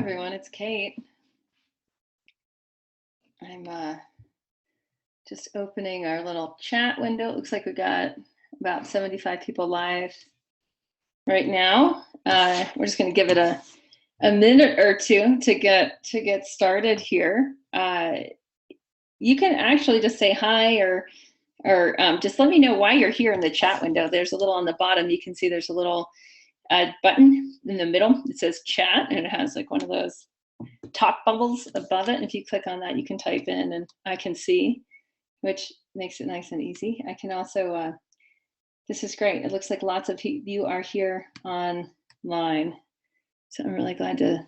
everyone, it's Kate. I'm just opening our little chat window. It looks like we got about 75 people live right now. We're just going to give it a minute or two to get started here. You can actually just say hi or just let me know why you're here in the chat window. There's a little on the bottom. You can see there's a little button in the middle. It says chat, and it has like one of those talk bubbles above it. And if you click on that, you can type in and I can see, which makes it nice and easy. I can also, this is great. It looks like lots of you are here online. So I'm really glad to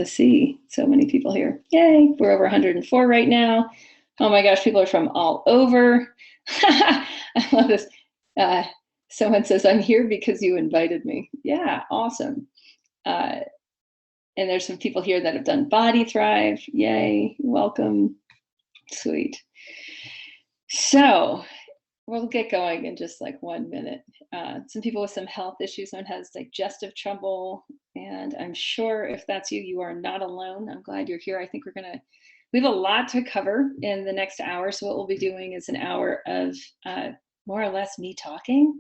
see so many people here. Yay, we're over 104 right now. Oh my gosh, people are from all over. I love this. Someone says, I'm here because you invited me. Yeah, awesome. And there's some people here that have done Body Thrive. Yay, welcome. Sweet. So we'll get going in just like 1 minute. Some people with some health issues, someone has digestive trouble, and I'm sure if that's you, you are not alone. I'm glad you're here. I think we have a lot to cover in the next hour. So what we'll be doing is an hour of more or less me talking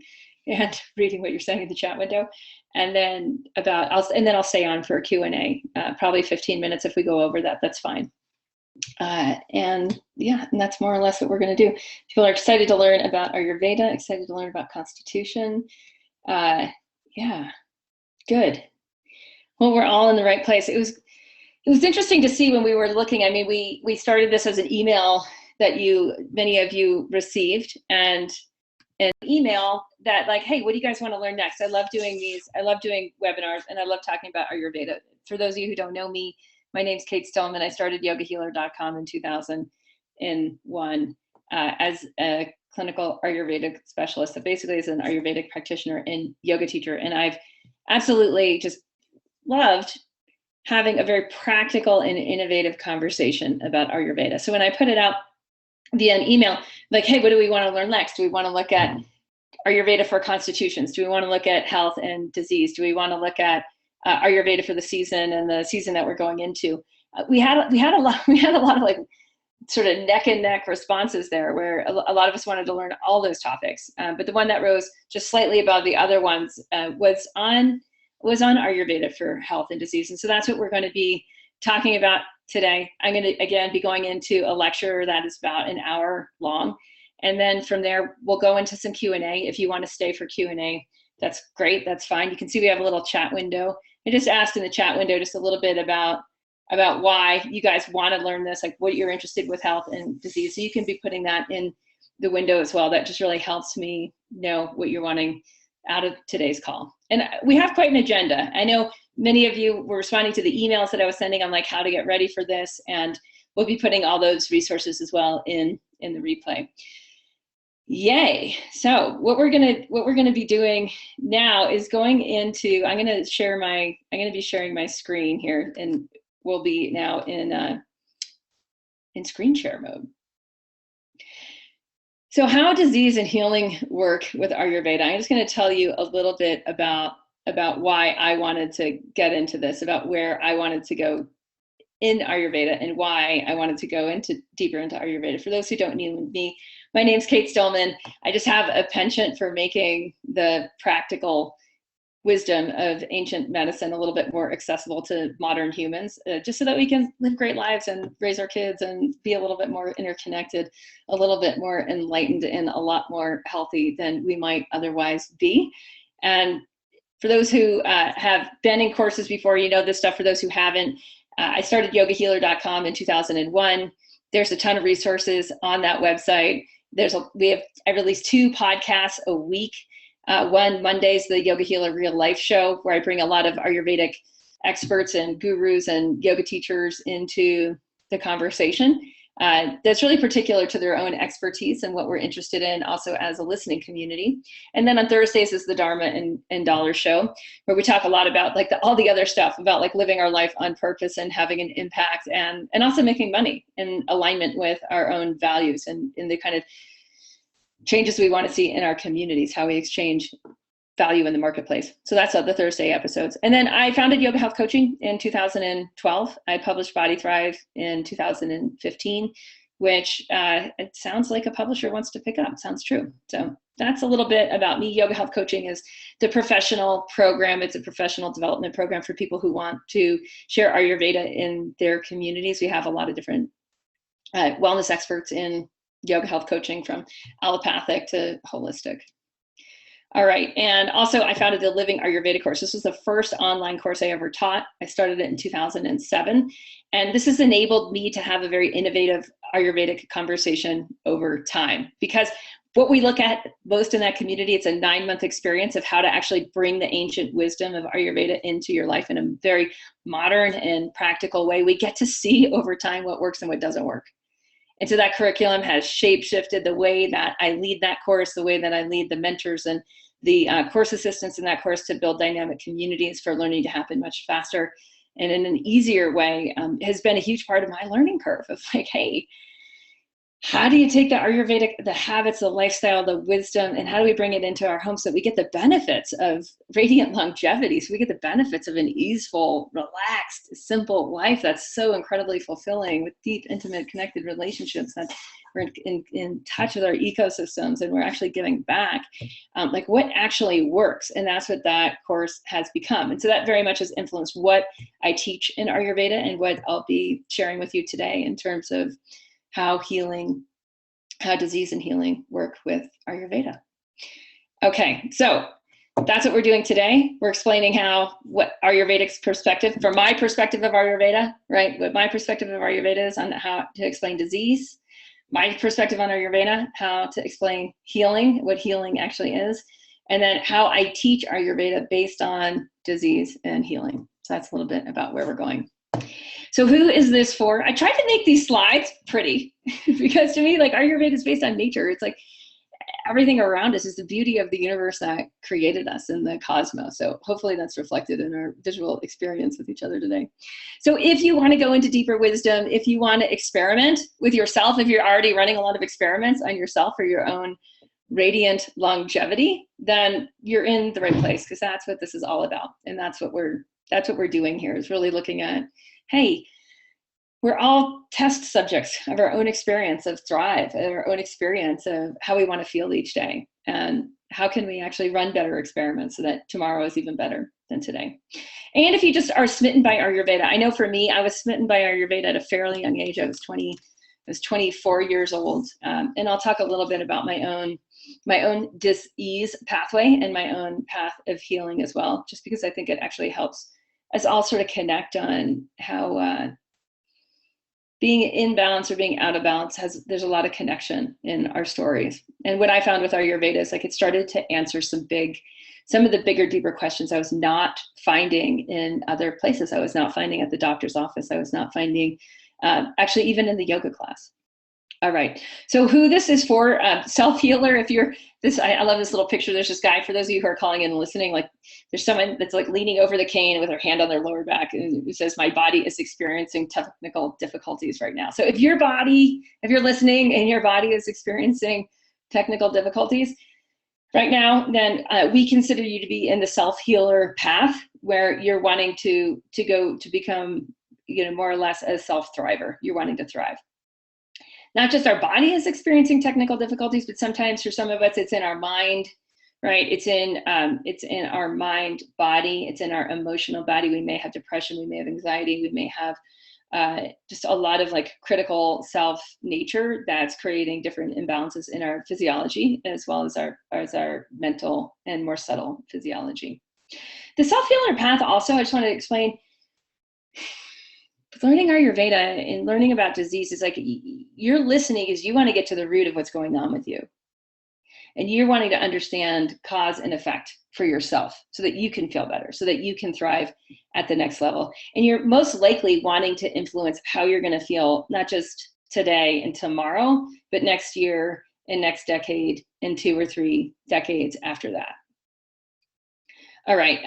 and reading what you're saying in the chat window. And then I'll stay on for a Q&A, probably 15 minutes. If we go over that, that's fine. And that's more or less what we're going to do. People are excited to learn about Ayurveda, excited to learn about Constitution. Yeah, good. Well, we're all in the right place. It was interesting to see when we were looking. I mean, we started this as an email that many of you received, and an email that like, hey, what do you guys want to learn next? I love doing these. I love doing webinars, and I love talking about Ayurveda. For those of you who don't know me, my name's Cate Stillman. I started yogahealer.com in 2001 as a clinical Ayurvedic specialist. So basically as an Ayurvedic practitioner and yoga teacher. And I've absolutely just loved having a very practical and innovative conversation about Ayurveda. So when I put it out via an email, like, hey, what do we want to learn next? Do we want to look at Ayurveda for constitutions? Do we want to look at health and disease? Do we want to look at Ayurveda for the season and the season that we're going into? We had a lot of like sort of neck and neck responses there, where a lot of us wanted to learn all those topics. But the one that rose just slightly above the other ones was on Ayurveda for health and disease. And so that's what we're going to be talking about today. I'm going to, again, be going into a lecture that is about an hour long. And then from there, we'll go into some Q&A. If you want to stay for Q&A, that's great. That's fine. You can see we have a little chat window. I just asked in the chat window just a little bit about why you guys want to learn this, like what you're interested with health and disease. So you can be putting that in the window as well. That just really helps me know what you're wanting out of today's call. And we have quite an agenda. I know many of you were responding to the emails that I was sending on like how to get ready for this, and we'll be putting all those resources as well in the replay. Yay. So what we're gonna be doing now is going into, I'm gonna be sharing my screen here, and we'll be now in screen share mode. So how disease and healing work with Ayurveda. I'm just going to tell you a little bit about why I wanted to get into this, about where I wanted to go in Ayurveda, and why I wanted to go deeper into Ayurveda. For those who don't know me, my name's Cate Stillman. I just have a penchant for making the practical wisdom of ancient medicine a little bit more accessible to modern humans, just so that we can live great lives and raise our kids and be a little bit more interconnected, a little bit more enlightened, and a lot more healthy than we might otherwise be. And for those who have been in courses before, you know this stuff. For those who haven't, I started yogahealer.com in 2001. There's a ton of resources on that website. I release 2 podcasts a week. One Monday's the Yoga Healer Real Life Show, where I bring a lot of Ayurvedic experts and gurus and yoga teachers into the conversation. That's really particular to their own expertise and what we're interested in, also as a listening community. And then on Thursdays is the Dharma and Dollar Show, where we talk a lot about like all the other stuff about like living our life on purpose and having an impact, and also making money in alignment with our own values and in the kind of changes we want to see in our communities, how we exchange value in the marketplace. So that's the Thursday episodes. And then I founded Yoga Health Coaching in 2012. I published Body Thrive in 2015, which it sounds like a publisher wants to pick up. Sounds true. So that's a little bit about me. Yoga Health Coaching is the professional program. It's a professional development program for people who want to share Ayurveda in their communities. We have a lot of different wellness experts in yoga health coaching, from allopathic to holistic. All right, and also I founded the Living Ayurveda course. This was the first online course I ever taught. I started it in 2007, and this has enabled me to have a very innovative Ayurvedic conversation over time, because what we look at most in that community, it's a 9-month experience of how to actually bring the ancient wisdom of Ayurveda into your life in a very modern and practical way. We get to see over time what works and what doesn't work. And so that curriculum has shape-shifted the way that I lead that course, the way that I lead the mentors and the course assistants in that course, to build dynamic communities for learning to happen much faster and in an easier way, has been a huge part of my learning curve of like, hey, how do you take the Ayurvedic, the habits, the lifestyle, the wisdom, and how do we bring it into our home so that we get the benefits of radiant longevity, so we get the benefits of an easeful, relaxed, simple life that's so incredibly fulfilling, with deep, intimate, connected relationships, that we're in touch with our ecosystems and we're actually giving back, like what actually works. And that's what that course has become. And so that very much has influenced what I teach in Ayurveda and what I'll be sharing with you today in terms of how disease and healing work with Ayurveda. Okay, so that's what we're doing today. We're explaining what Ayurvedic's perspective, from my perspective of Ayurveda, right? What my perspective of Ayurveda is on how to explain disease, my perspective on Ayurveda, how to explain healing, what healing actually is, and then how I teach Ayurveda based on disease and healing. So that's a little bit about where we're going. So who is this for? I tried to make these slides pretty because to me, like, Ayurveda is based on nature. It's like everything around us is the beauty of the universe that created us in the cosmos. So hopefully that's reflected in our visual experience with each other today. So if you want to go into deeper wisdom, if you want to experiment with yourself, if you're already running a lot of experiments on yourself for your own radiant longevity, then you're in the right place, because that's what this is all about. And that's what we're doing here, is really looking at, hey, we're all test subjects of our own experience of Thrive, our own experience of how we want to feel each day, and how can we actually run better experiments so that tomorrow is even better than today. And if you just are smitten by Ayurveda, I know for me, I was smitten by Ayurveda at a fairly young age. I was 24 years old, and I'll talk a little bit about my own dis-ease pathway and my own path of healing as well, just because I think it actually helps us all sort of connect on how being in balance or being out of balance there's a lot of connection in our stories. And what I found with Ayurveda is, like, it started to answer some of the bigger, deeper questions I was not finding in other places. I was not finding at the doctor's office. I was not finding actually even in the yoga class. All right, so who this is for, Selfhealer. If you're this, I love this little picture. There's this guy, for those of you who are calling in and listening, like, there's someone that's like leaning over the cane with her hand on their lower back, and it says, my body is experiencing technical difficulties right now. So if you're listening and your body is experiencing technical difficulties right now, then we consider you to be in the Selfhealer path, where you're wanting to go to become, more or less a self-thriver. You're wanting to thrive. Not just our body is experiencing technical difficulties, but sometimes for some of us, it's in our mind, right? It's in our mind body. It's in our emotional body. We may have depression. We may have anxiety. We may have just a lot of like critical self nature that's creating different imbalances in our physiology, as well as our mental and more subtle physiology. The Selfhealer path also, I just want to explain, learning Ayurveda and learning about disease is like, you're listening because you want to get to the root of what's going on with you. And you're wanting to understand cause and effect for yourself so that you can feel better, so that you can thrive at the next level. And you're most likely wanting to influence how you're going to feel, not just today and tomorrow, but next year and next decade and 2 or 3 decades after that. All right,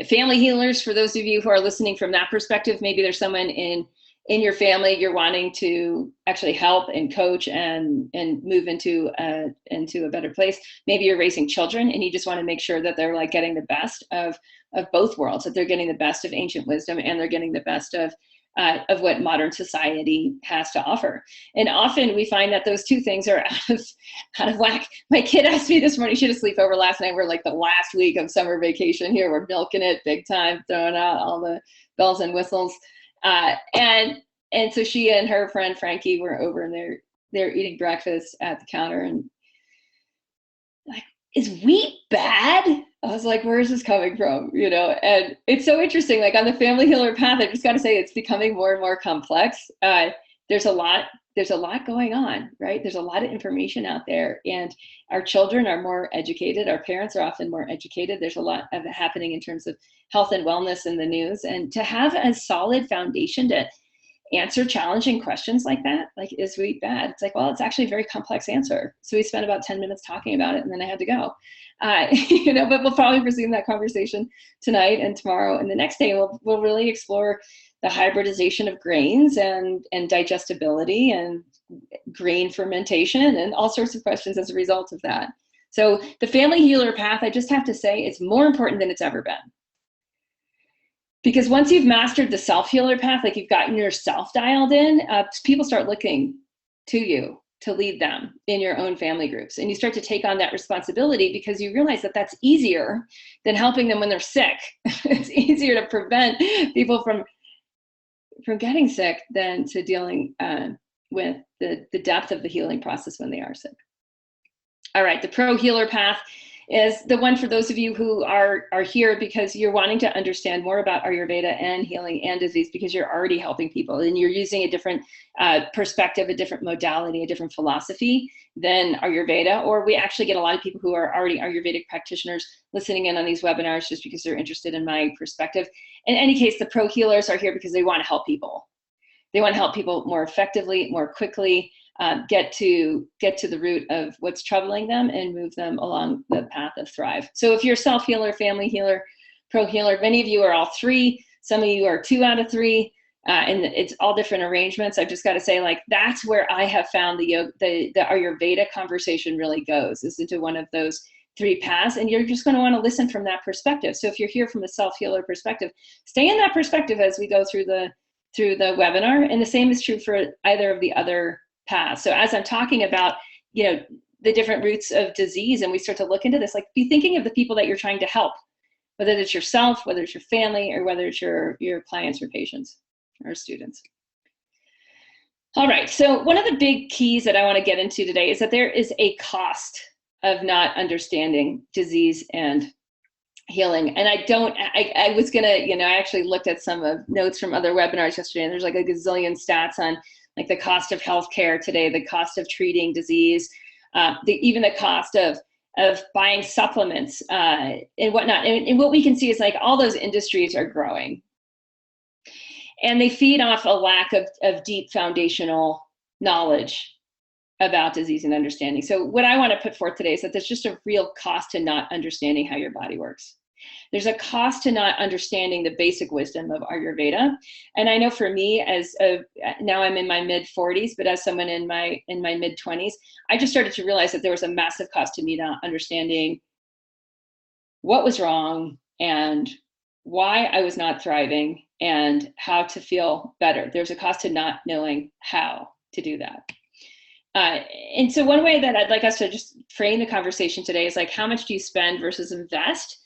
family healers, for those of you who are listening from that perspective, maybe there's someone in in your family, you're wanting to actually help and coach and move into a better place. Maybe you're raising children and you just want to make sure that they're like getting the best of both worlds, that they're getting the best of ancient wisdom and they're getting the best of what modern society has to offer. And often we find that those two things are out of whack. My kid asked me this morning, she had a sleepover last night. We're like the last week of summer vacation here. We're milking it big time, throwing out all the bells and whistles. And so she and her friend Frankie were over and they're eating breakfast at the counter and like, is wheat bad? I was like, where is this coming from? You know, and it's so interesting. Like on the family healer path, I just got to say it's becoming more and more complex. There's a lot going on, right? There's a lot of information out there, and our children are more educated. Our parents are often more educated. There's a lot of it happening in terms of health and wellness in the news, and to have a solid foundation to answer challenging questions like that, like, is wheat bad? It's like, well, it's actually a very complex answer. So we spent about 10 minutes talking about it and then I had to go. You know, but we'll probably resume that conversation tonight and tomorrow. And the next day we'll really explore the hybridization of grains and digestibility and grain fermentation and all sorts of questions as a result of that. So the family healer path, I just have to say, it's more important than it's ever been. Because once you've mastered the self-healer path, like you've gotten yourself dialed in, people start looking to you to lead them in your own family groups. And you start to take on that responsibility because you realize that that's easier than helping them when they're sick. It's easier to prevent people from getting sick than to dealing with the depth of the healing process when they are sick. All right, the pro healer path is the one for those of you who are here because you're wanting to understand more about Ayurveda and healing and disease because you're already helping people and you're using a different perspective, a different modality, a different philosophy than Ayurveda. Or we actually get a lot of people who are already Ayurvedic practitioners listening in on these webinars just because they're interested in my perspective. In any case, the pro healers are here because they want to help people. They want to help people more effectively, more quickly, get to the root of what's troubling them and move them along the path of thrive. So if you're self-healer, family healer, pro healer, many of you are all three, some of you are 2 out of 3, and it's all different arrangements. I've just got to say, like, that's where I have found the Ayurveda conversation really goes, is into one of those 3 paths, and you're just going to want to listen from that perspective. So if you're here from a self-healer perspective, stay in that perspective as we go through the webinar, and the same is true for either of the other paths. So as I'm talking about, you know, the different roots of disease, and we start to look into this, like, be thinking of the people that you're trying to help, whether it's yourself, whether it's your family, or whether it's your clients or patients or students. All right, so one of the big keys that I want to get into today is that there is a cost of not understanding disease and healing. And I was gonna, you know, I actually looked at some of notes from other webinars yesterday, and there's like a gazillion stats on like the cost of healthcare today, the cost of treating disease, even the cost of buying supplements and whatnot. And what we can see is like all those industries are growing, and they feed off a lack of deep foundational knowledge about disease and understanding. So what I want to put forth today is that there's just a real cost to not understanding how your body works. There's a cost to not understanding the basic wisdom of Ayurveda. And I know for me, now I'm in my mid 40s, but as someone in my mid 20s, I just started to realize that there was a massive cost to me not understanding what was wrong and why I was not thriving and how to feel better. There's a cost to not knowing how to do that. And so one way that I'd like us to just frame the conversation today is like, how much do you spend versus invest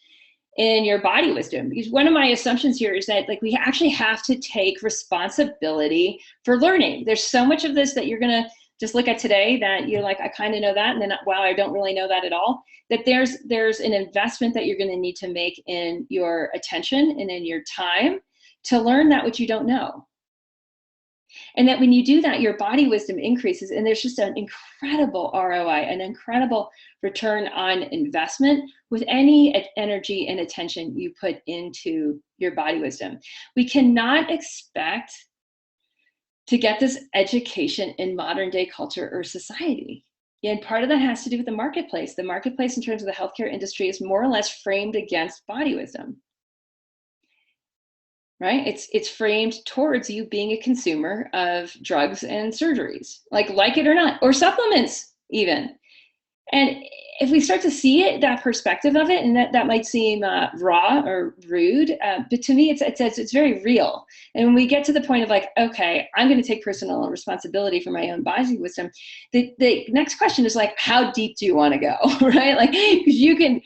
in your body wisdom? Because one of my assumptions here is that like we actually have to take responsibility for learning. There's so much of this that you're gonna just look at today that you're like, I kind of know that, and then wow, I don't really know that at all. That there's an investment that you're gonna need to make in your attention and in your time to learn that which you don't know. And that when you do that, your body wisdom increases, and there's just an incredible ROI, an incredible return on investment with any energy and attention you put into your body wisdom. We cannot expect to get this education in modern day culture or society. And part of that has to do with the marketplace. The marketplace in terms of the healthcare industry is more or less framed against body wisdom. right? It's framed towards you being a consumer of drugs and surgeries, like it or not, or supplements even. And if we start to see it, that perspective of it, and that might seem raw or rude, but to me, it's very real. And when we get to the point of like, okay, I'm going to take personal responsibility for my own body wisdom, the next question is like, how deep do you want to go, right? Like, because you can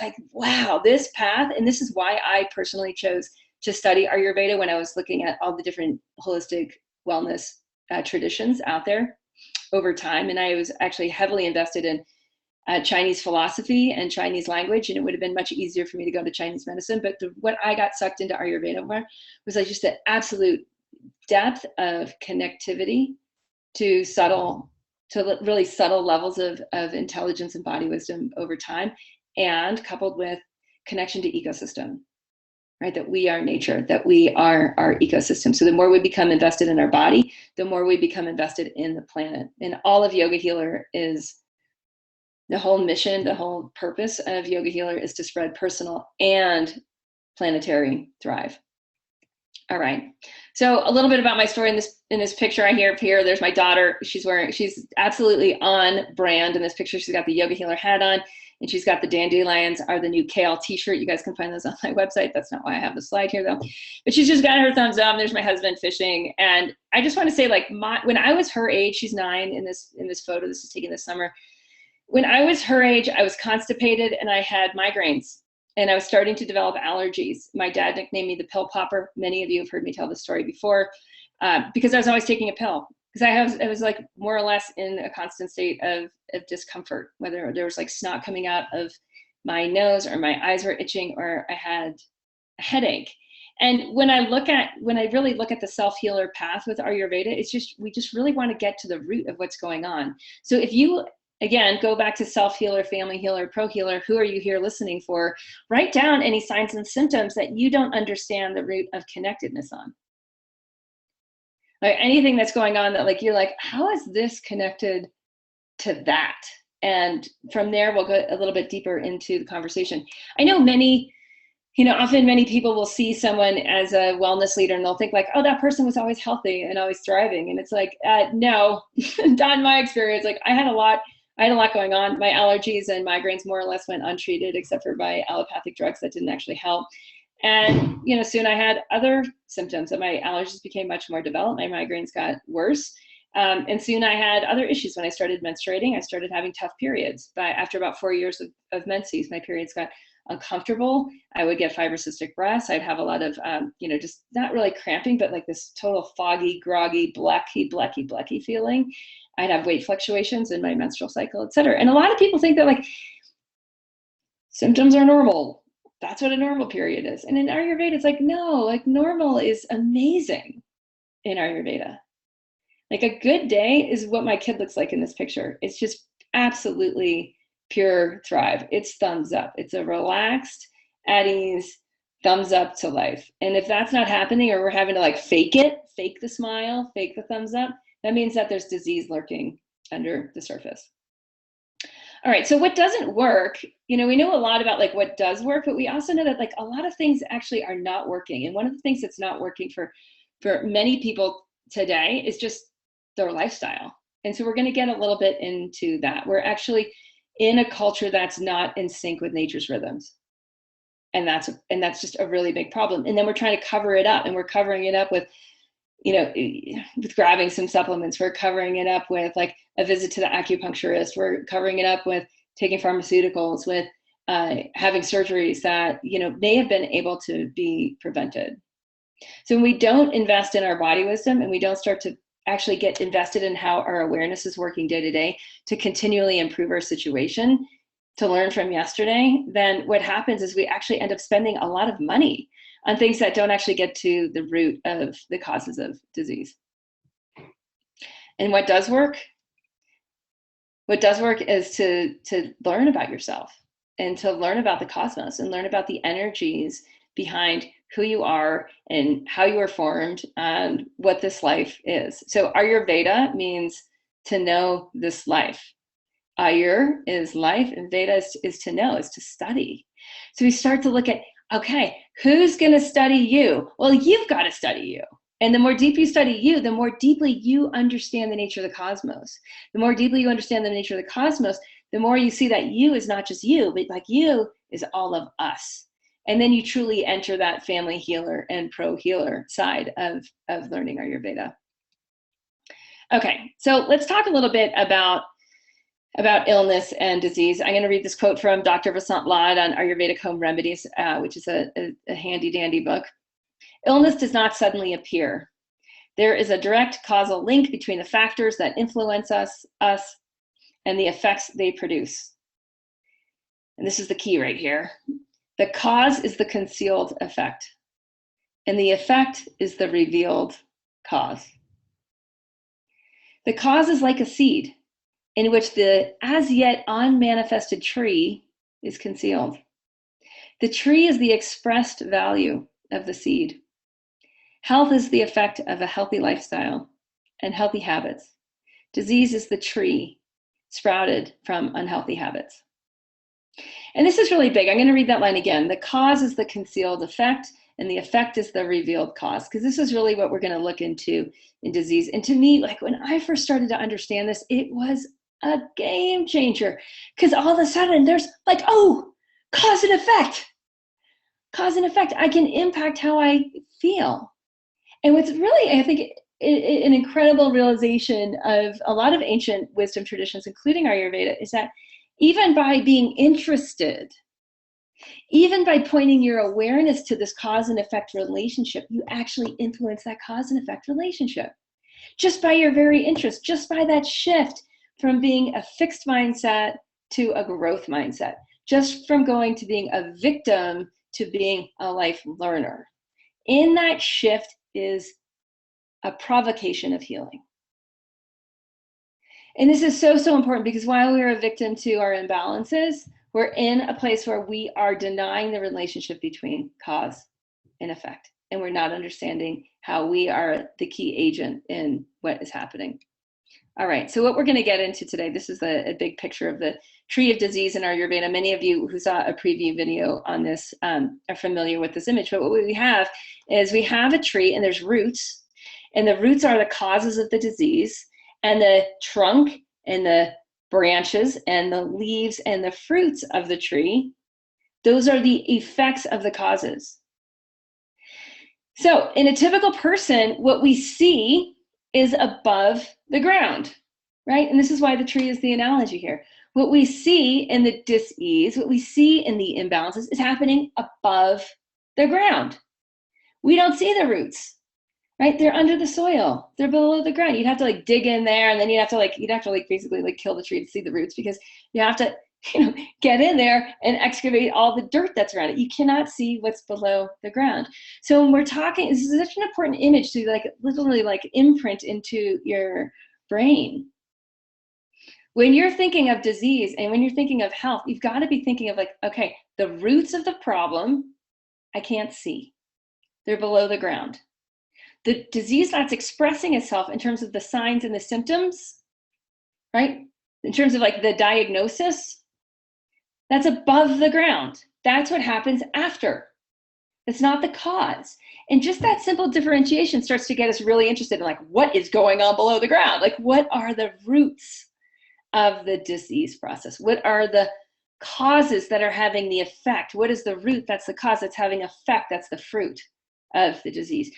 like, wow, this path, and this is why I personally chose to study Ayurveda when I was looking at all the different holistic wellness traditions out there over time. And I was actually heavily invested in Chinese philosophy and Chinese language, and it would have been much easier for me to go to Chinese medicine. But what I got sucked into Ayurveda was like just the absolute depth of connectivity to really subtle levels of intelligence and body wisdom over time, and coupled with connection to ecosystem. Right? That we are nature, that we are our ecosystem. So the more we become invested in our body, the more we become invested in the planet. And all of Yoga Healer is the whole mission, the whole purpose of Yoga Healer is to spread personal and planetary thrive. All right. So a little bit about my story in this picture I have here. There's my daughter. She's absolutely on brand in this picture. She's got the Yoga Healer hat on, and she's got the dandelions are the new kale t-shirt. You guys can find those on my website. That's not why I have the slide here though. But she's just got her thumbs up. There's my husband fishing. And I just want to say, like, when I was her age, she's 9 in this photo. This is taken this summer. When I was her age, I was constipated and I had migraines. And I was starting to develop allergies. My dad nicknamed me the pill popper. Many of you have heard me tell this story before, because I was always taking a pill. Because I was like more or less in a constant state of discomfort, whether there was like snot coming out of my nose or my eyes were itching or I had a headache. And when I really look at the self-healer path with Ayurveda, we just really want to get to the root of what's going on. So if you, again, go back to self-healer, family healer, pro healer, who are you here listening for? Write down any signs and symptoms that you don't understand the root of connectedness on. Like anything that's going on that like, you're like, how is this connected to that? And from there, we'll go a little bit deeper into the conversation. I know often many people will see someone as a wellness leader and they'll think like, oh, that person was always healthy and always thriving. And it's like, no, not in my experience. Like I had a lot going on. My allergies and migraines more or less went untreated, except for by allopathic drugs that didn't actually help. And, soon I had other symptoms that my allergies became much more developed. My migraines got worse. And soon I had other issues. When I started menstruating, I started having tough periods. But after about 4 years of menses, my periods got uncomfortable. I would get fibrocystic breasts. I'd have a lot of, just not really cramping, but like this total foggy, groggy, blecky feeling. I'd have weight fluctuations in my menstrual cycle, et cetera. And a lot of people think that like symptoms are normal. That's what a normal period is. And in Ayurveda, it's like, no, like normal is amazing in Ayurveda. Like a good day is what my kid looks like in this picture. It's just absolutely pure thrive. It's thumbs up. It's a relaxed, at ease, thumbs up to life. And if that's not happening, or we're having to like fake the smile, fake the thumbs up, that means that there's disease lurking under the surface. All right, so what doesn't work, we know a lot about like what does work, but we also know that like a lot of things actually are not working. And one of the things that's not working for many people today is just their lifestyle. And so we're going to get a little bit into that. We're actually in a culture that's not in sync with nature's rhythms. And that's just a really big problem. And then we're trying to cover it up, and we're covering it up with with grabbing some supplements. We're covering it up with like a visit to the acupuncturist. We're covering it up with taking pharmaceuticals, with having surgeries that, may have been able to be prevented. So when we don't invest in our body wisdom, and we don't start to actually get invested in how our awareness is working day to day to continually improve our situation, to learn from yesterday, then what happens is we actually end up spending a lot of money on things that don't actually get to the root of the causes of disease. And what does work? What does work is to learn about yourself, and to learn about the cosmos, and learn about the energies behind who you are and how you are formed and what this life is. So Ayurveda means to know this life. Ayur is life, and Veda is to know, is to study. So we start to look at Okay, who's going to study you? Well, you've got to study you. And the more deep you study you, the more deeply you understand the nature of the cosmos. The more deeply you understand the nature of the cosmos, the more you see that you is not just you, but like you is all of us. And then you truly enter that family healer and pro healer side of learning Ayurveda. Okay, so let's talk a little bit about illness and disease. I'm going to read this quote from Dr. Vasant Lad on Ayurvedic Home Remedies, which is a handy dandy book. Illness does not suddenly appear. There is a direct causal link between the factors that influence us and the effects they produce. And this is the key right here. The cause is the concealed effect, and the effect is the revealed cause. The cause is like a seed in which the as yet unmanifested tree is concealed. The tree is the expressed value of the seed. Health is the effect of a healthy lifestyle and healthy habits. Disease is the tree sprouted from unhealthy habits. And this is really big. I'm going to read that line again. The cause is the concealed effect, and the effect is the revealed cause, because this is really what we're going to look into in disease. And to me, like when I first started to understand this, it was a game changer, because all of a sudden there's like, oh, cause and effect. Cause and effect. I can impact how I feel. And what's really, I think, an incredible realization of a lot of ancient wisdom traditions, including Ayurveda, is that even by being interested, even by pointing your awareness to this cause and effect relationship, you actually influence that cause and effect relationship. Just by your very interest, just by that shift from being a fixed mindset to a growth mindset, just from going to being a victim to being a life learner. In that shift is a provocation of healing. And this is so, so important, because while we're a victim to our imbalances, we're in a place where we are denying the relationship between cause and effect. And we're not understanding how we are the key agent in what is happening. All right, so what we're going to get into today, this is a big picture of the tree of disease in Ayurveda. Many of you who saw a preview video on this are familiar with this image. But what we have is we have a tree and there's roots. And the roots are the causes of the disease. And the trunk and the branches and the leaves and the fruits of the tree, those are the effects of the causes. So in a typical person, what we see is above the ground, right? And this is why the tree is the analogy here. What we see in the dis-ease, what we see in the imbalances is happening above the ground. We don't see the roots, right? They're under the soil. They're below the ground. You'd have to like dig in there, and then you'd have to basically like kill the tree to see the roots, because you have to, get in there and excavate all the dirt that's around it. You cannot see what's below the ground. So when we're talking, this is such an important image to like literally like imprint into your brain. When you're thinking of disease and when you're thinking of health, you've got to be thinking of like, okay, the roots of the problem, I can't see. They're below the ground. The disease that's expressing itself in terms of the signs and the symptoms, right? In terms of like the diagnosis, that's above the ground. That's what happens after. It's not the cause. And just that simple differentiation starts to get us really interested in like, what is going on below the ground? Like, what are the roots of the disease process? What are the causes that are having the effect? What is the root that's the cause that's having effect? That's the fruit of the disease.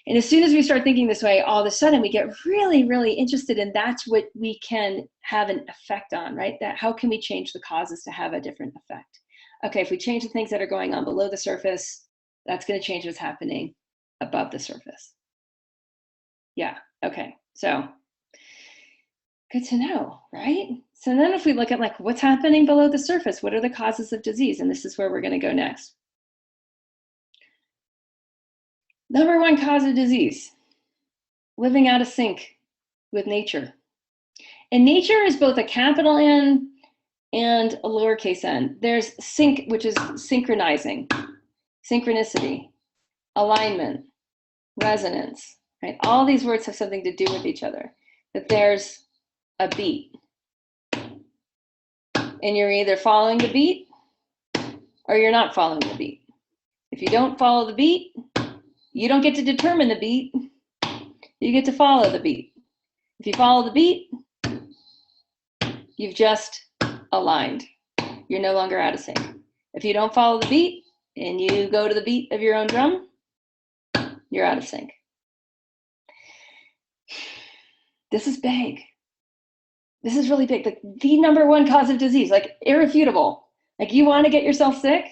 And as soon as we start thinking this way, all of a sudden we get really, really interested in that's what we can have an effect on, right? That how can we change the causes to have a different effect? Okay, if we change the things that are going on below the surface, that's going to change what's happening above the surface. Yeah, okay, so good to know, right? So then if we look at like what's happening below the surface, what are the causes of disease? And this is where we're going to go next. Number one cause of disease, living out of sync with nature. And nature is both a capital N and a lowercase n. There's sync, which is synchronizing, synchronicity, alignment, resonance, right? All these words have something to do with each other. That there's a beat. And you're either following the beat or you're not following the beat. If you don't follow the beat, you don't get to determine the beat. You get to follow the beat. If you follow the beat, you've just aligned. You're no longer out of sync. If you don't follow the beat and you go to the beat of your own drum, you're out of sync. This is big. This is really big. Like the number one cause of disease, like irrefutable. Like you want to get yourself sick?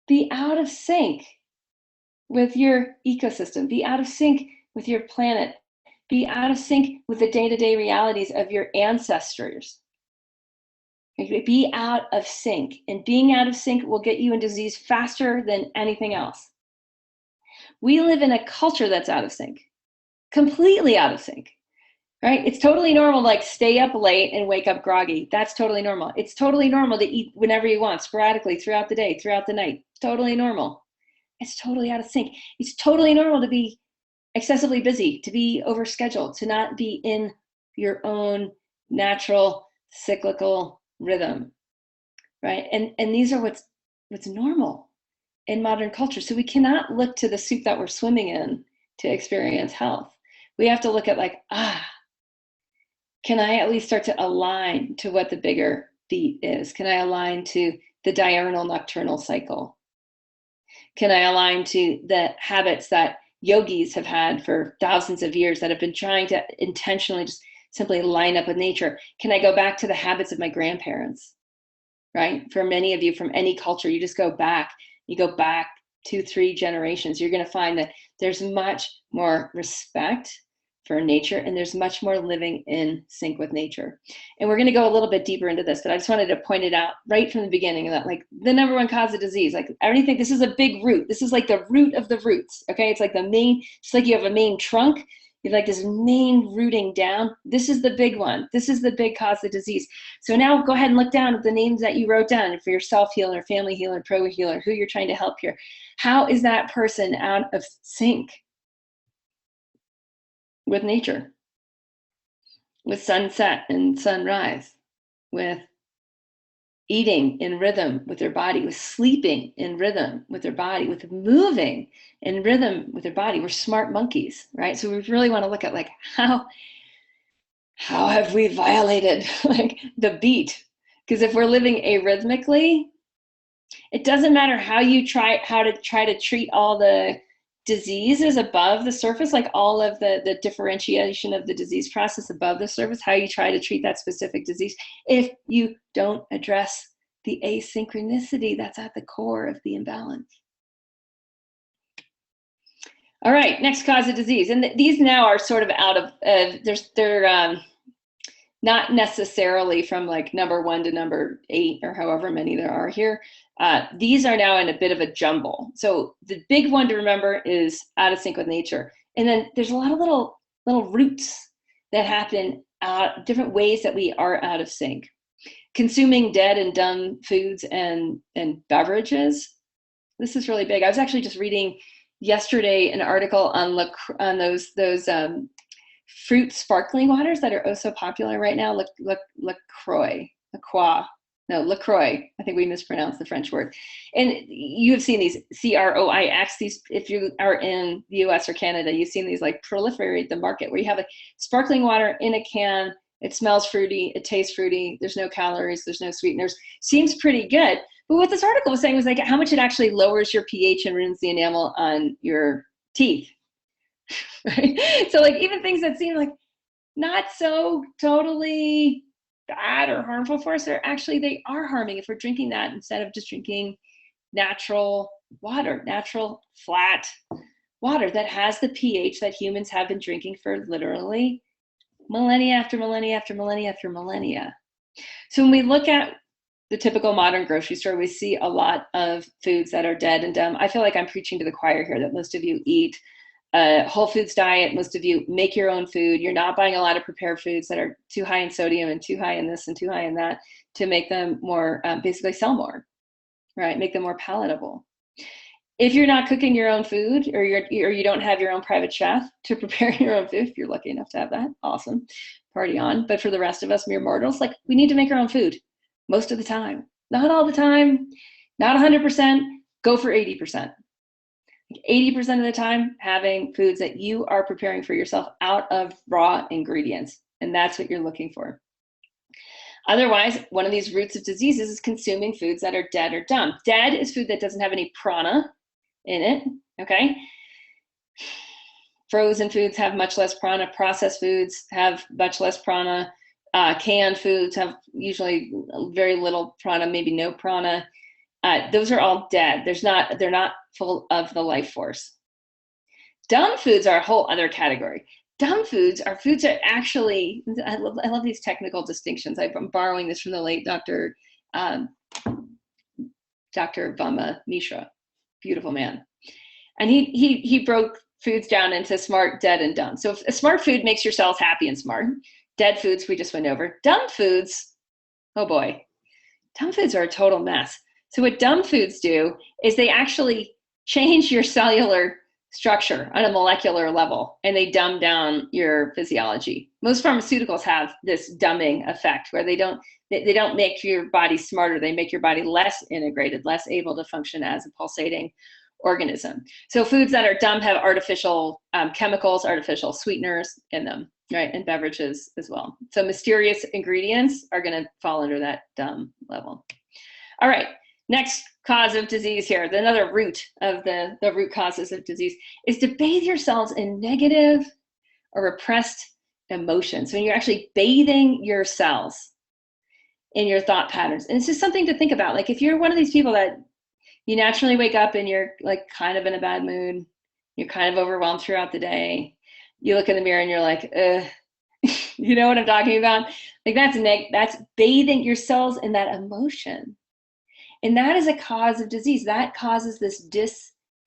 Be out of sync with your ecosystem. Be out of sync with your planet. Be out of sync with the day-to-day realities of your ancestors. Be out of sync. And being out of sync will get you in disease faster than anything else. We live in a culture that's out of sync. Completely out of sync. Right? It's totally normal to like stay up late and wake up groggy. That's totally normal. It's totally normal to eat whenever you want, sporadically, throughout the day, throughout the night. Totally normal. It's totally out of sync. It's totally normal to be excessively busy, to be overscheduled, to not be in your own natural cyclical rhythm, right? And these are what's normal in modern culture. So we cannot look to the soup that we're swimming in to experience health. We have to look at like, can I at least start to align to what the bigger beat is? Can I align to the diurnal nocturnal cycle? Can I align to the habits that yogis have had for thousands of years that have been trying to intentionally just simply line up with nature? Can I go back to the habits of my grandparents, right? For many of you from any culture, you just go back, you go back 2-3 generations, you're going to find that there's much more respect for nature, and there's much more living in sync with nature. And we're going to go a little bit deeper into this, but I just wanted to point it out right from the beginning that like the number one cause of disease, like everything, this is a big root. This is like the root of the roots. Okay. It's like the main, it's like you have a main trunk. You have like this main rooting down. This is the big one. This is the big cause of disease. So now go ahead and look down at the names that you wrote down for your self-healer, family healer, pro healer, who you're trying to help here. How is that person out of sync with nature, with sunset and sunrise, with eating in rhythm with their body, with sleeping in rhythm with their body, with moving in rhythm with their body? We're smart monkeys, right? So we really want to look at like how have we violated like the beat? Because if we're living arrhythmically, it doesn't matter how to try to treat all the diseases above the surface, like all of the differentiation of the disease process above the surface, how you try to treat that specific disease, if you don't address the asynchronicity that's at the core of the imbalance. All right, next cause of disease. And these now are sort of out of, they're not necessarily from like number 1 to number 8 or however many there are here. These are now in a bit of a jumble. So the big one to remember is out of sync with nature. And then there's a lot of little roots that happen different ways that we are out of sync. Consuming dead and done foods and beverages. This is really big. I was actually just reading yesterday an article on those fruit sparkling waters that are oh so popular right now. LaCroix. I think we mispronounced the French word. And you have seen these CROIX, these, if you are in the US or Canada, you've seen these like proliferate the market where you have a sparkling water in a can. It smells fruity, it tastes fruity, there's no calories, there's no sweeteners. Seems pretty good. But what this article was saying was like how much it actually lowers your pH and ruins the enamel on your teeth. Right? So like even things that seem like not so totally bad or harmful for us, they are harming if we're drinking that instead of just drinking natural water, natural flat water that has the pH that humans have been drinking for literally millennia after millennia after millennia after millennia. So when we look at the typical modern grocery store, we see a lot of foods that are dead and dumb. I feel like I'm preaching to the choir here that most of you eat a whole foods diet. Most of you make your own food. You're not buying a lot of prepared foods that are too high in sodium and too high in this and too high in that to make them more, basically sell more, right? Make them more palatable. If you're not cooking your own food or you don't have your own private chef to prepare your own food, if you're lucky enough to have that, awesome, party on. But for the rest of us mere mortals, like we need to make our own food most of the time. Not all the time, not 100%, Go for 80%. 80% of the time, having foods that you are preparing for yourself out of raw ingredients. And that's what you're looking for. Otherwise, one of these roots of diseases is consuming foods that are dead or dumb. Dead is food that doesn't have any prana in it, okay? Frozen foods have much less prana. Processed foods have much less prana. Canned foods have usually very little prana, maybe no prana. Those are all dead. They're not full of the life force. Dumb foods are a whole other category. Dumb foods are foods that actually, I love these technical distinctions. I'm borrowing this from the late Dr. Vama Mishra, beautiful man. And he broke foods down into smart, dead, and dumb. So if a smart food makes your cells happy and smart. Dead foods, we just went over. Dumb foods, oh boy. Dumb foods are a total mess. So what dumb foods do is they actually change your cellular structure on a molecular level, and they dumb down your physiology. Most pharmaceuticals have this dumbing effect where they don't make your body smarter, they make your body less integrated, less able to function as a pulsating organism. So foods that are dumb have artificial chemicals, artificial sweeteners in them, right? And beverages as well. So mysterious ingredients are going to fall under that dumb level. All right. Next cause of disease here, another root of the root causes of disease is to bathe yourselves in negative or repressed emotions. When you're actually bathing your cells in your thought patterns. And it's just something to think about. Like if you're one of these people that you naturally wake up and you're like kind of in a bad mood, you're kind of overwhelmed throughout the day, you look in the mirror and you're like, you know what I'm talking about? Like that's bathing your cells in that emotion. And that is a cause of disease. That causes this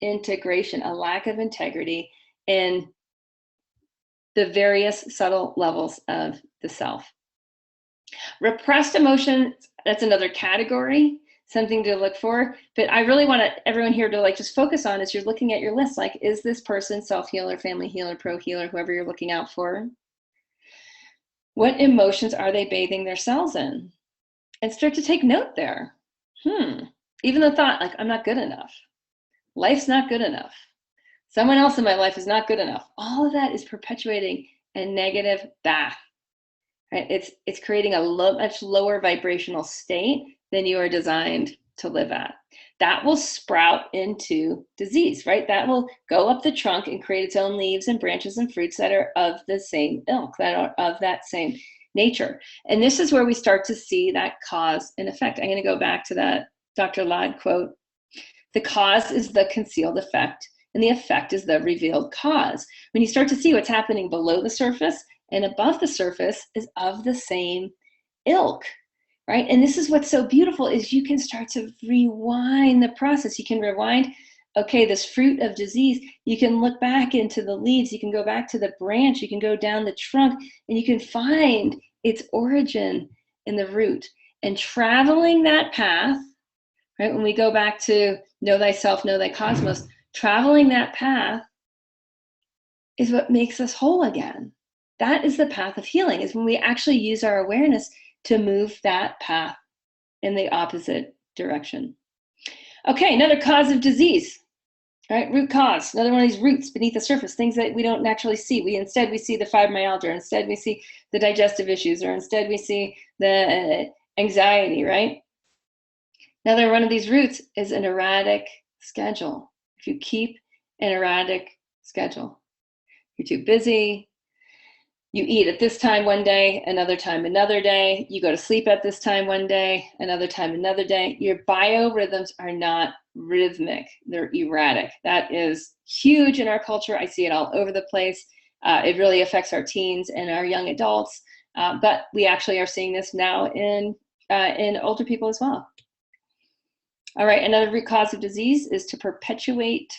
disintegration, a lack of integrity in the various subtle levels of the self. Repressed emotions, that's another category, something to look for. But I really want everyone here to like just focus on as you're looking at your list, like, is this person self-healer, family healer, pro healer, whoever you're looking out for? What emotions are they bathing their cells in? And start to take note there. Even the thought, like, I'm not good enough. Life's not good enough. Someone else in my life is not good enough. All of that is perpetuating a negative bath. Right? It's creating a much lower vibrational state than you are designed to live at. That will sprout into disease, right? That will go up the trunk and create its own leaves and branches and fruits that are of the same ilk, that are of that same nature. And this is where we start to see that cause and effect. I'm going to go back to that Dr. Ladd quote. The cause is the concealed effect, and the effect is the revealed cause. When you start to see what's happening below the surface and above the surface is of the same ilk, right? And this is what's so beautiful is you can start to rewind the process. You can rewind, okay, this fruit of disease, you can look back into the leaves, you can go back to the branch, you can go down the trunk, and you can find its origin in the root. And traveling that path, right, when we go back to know thyself, know thy cosmos, traveling that path is what makes us whole again. That is the path of healing, is when we actually use our awareness to move that path in the opposite direction. Okay, another cause of disease. Right, root cause, another one of these roots beneath the surface, things that we don't naturally see. Instead we see the fibromyalgia, instead we see the digestive issues, or instead we see the anxiety, right? Another one of these roots is an erratic schedule. If you keep an erratic schedule, you're too busy, you eat at this time one day, another time another day, you go to sleep at this time one day, another time another day. Your biorhythms are not rhythmic, they're erratic. That is huge in our culture. I see it all over the place. It really affects our teens and our young adults, but we actually are seeing this now in older people as well. All right, another root cause of disease is to perpetuate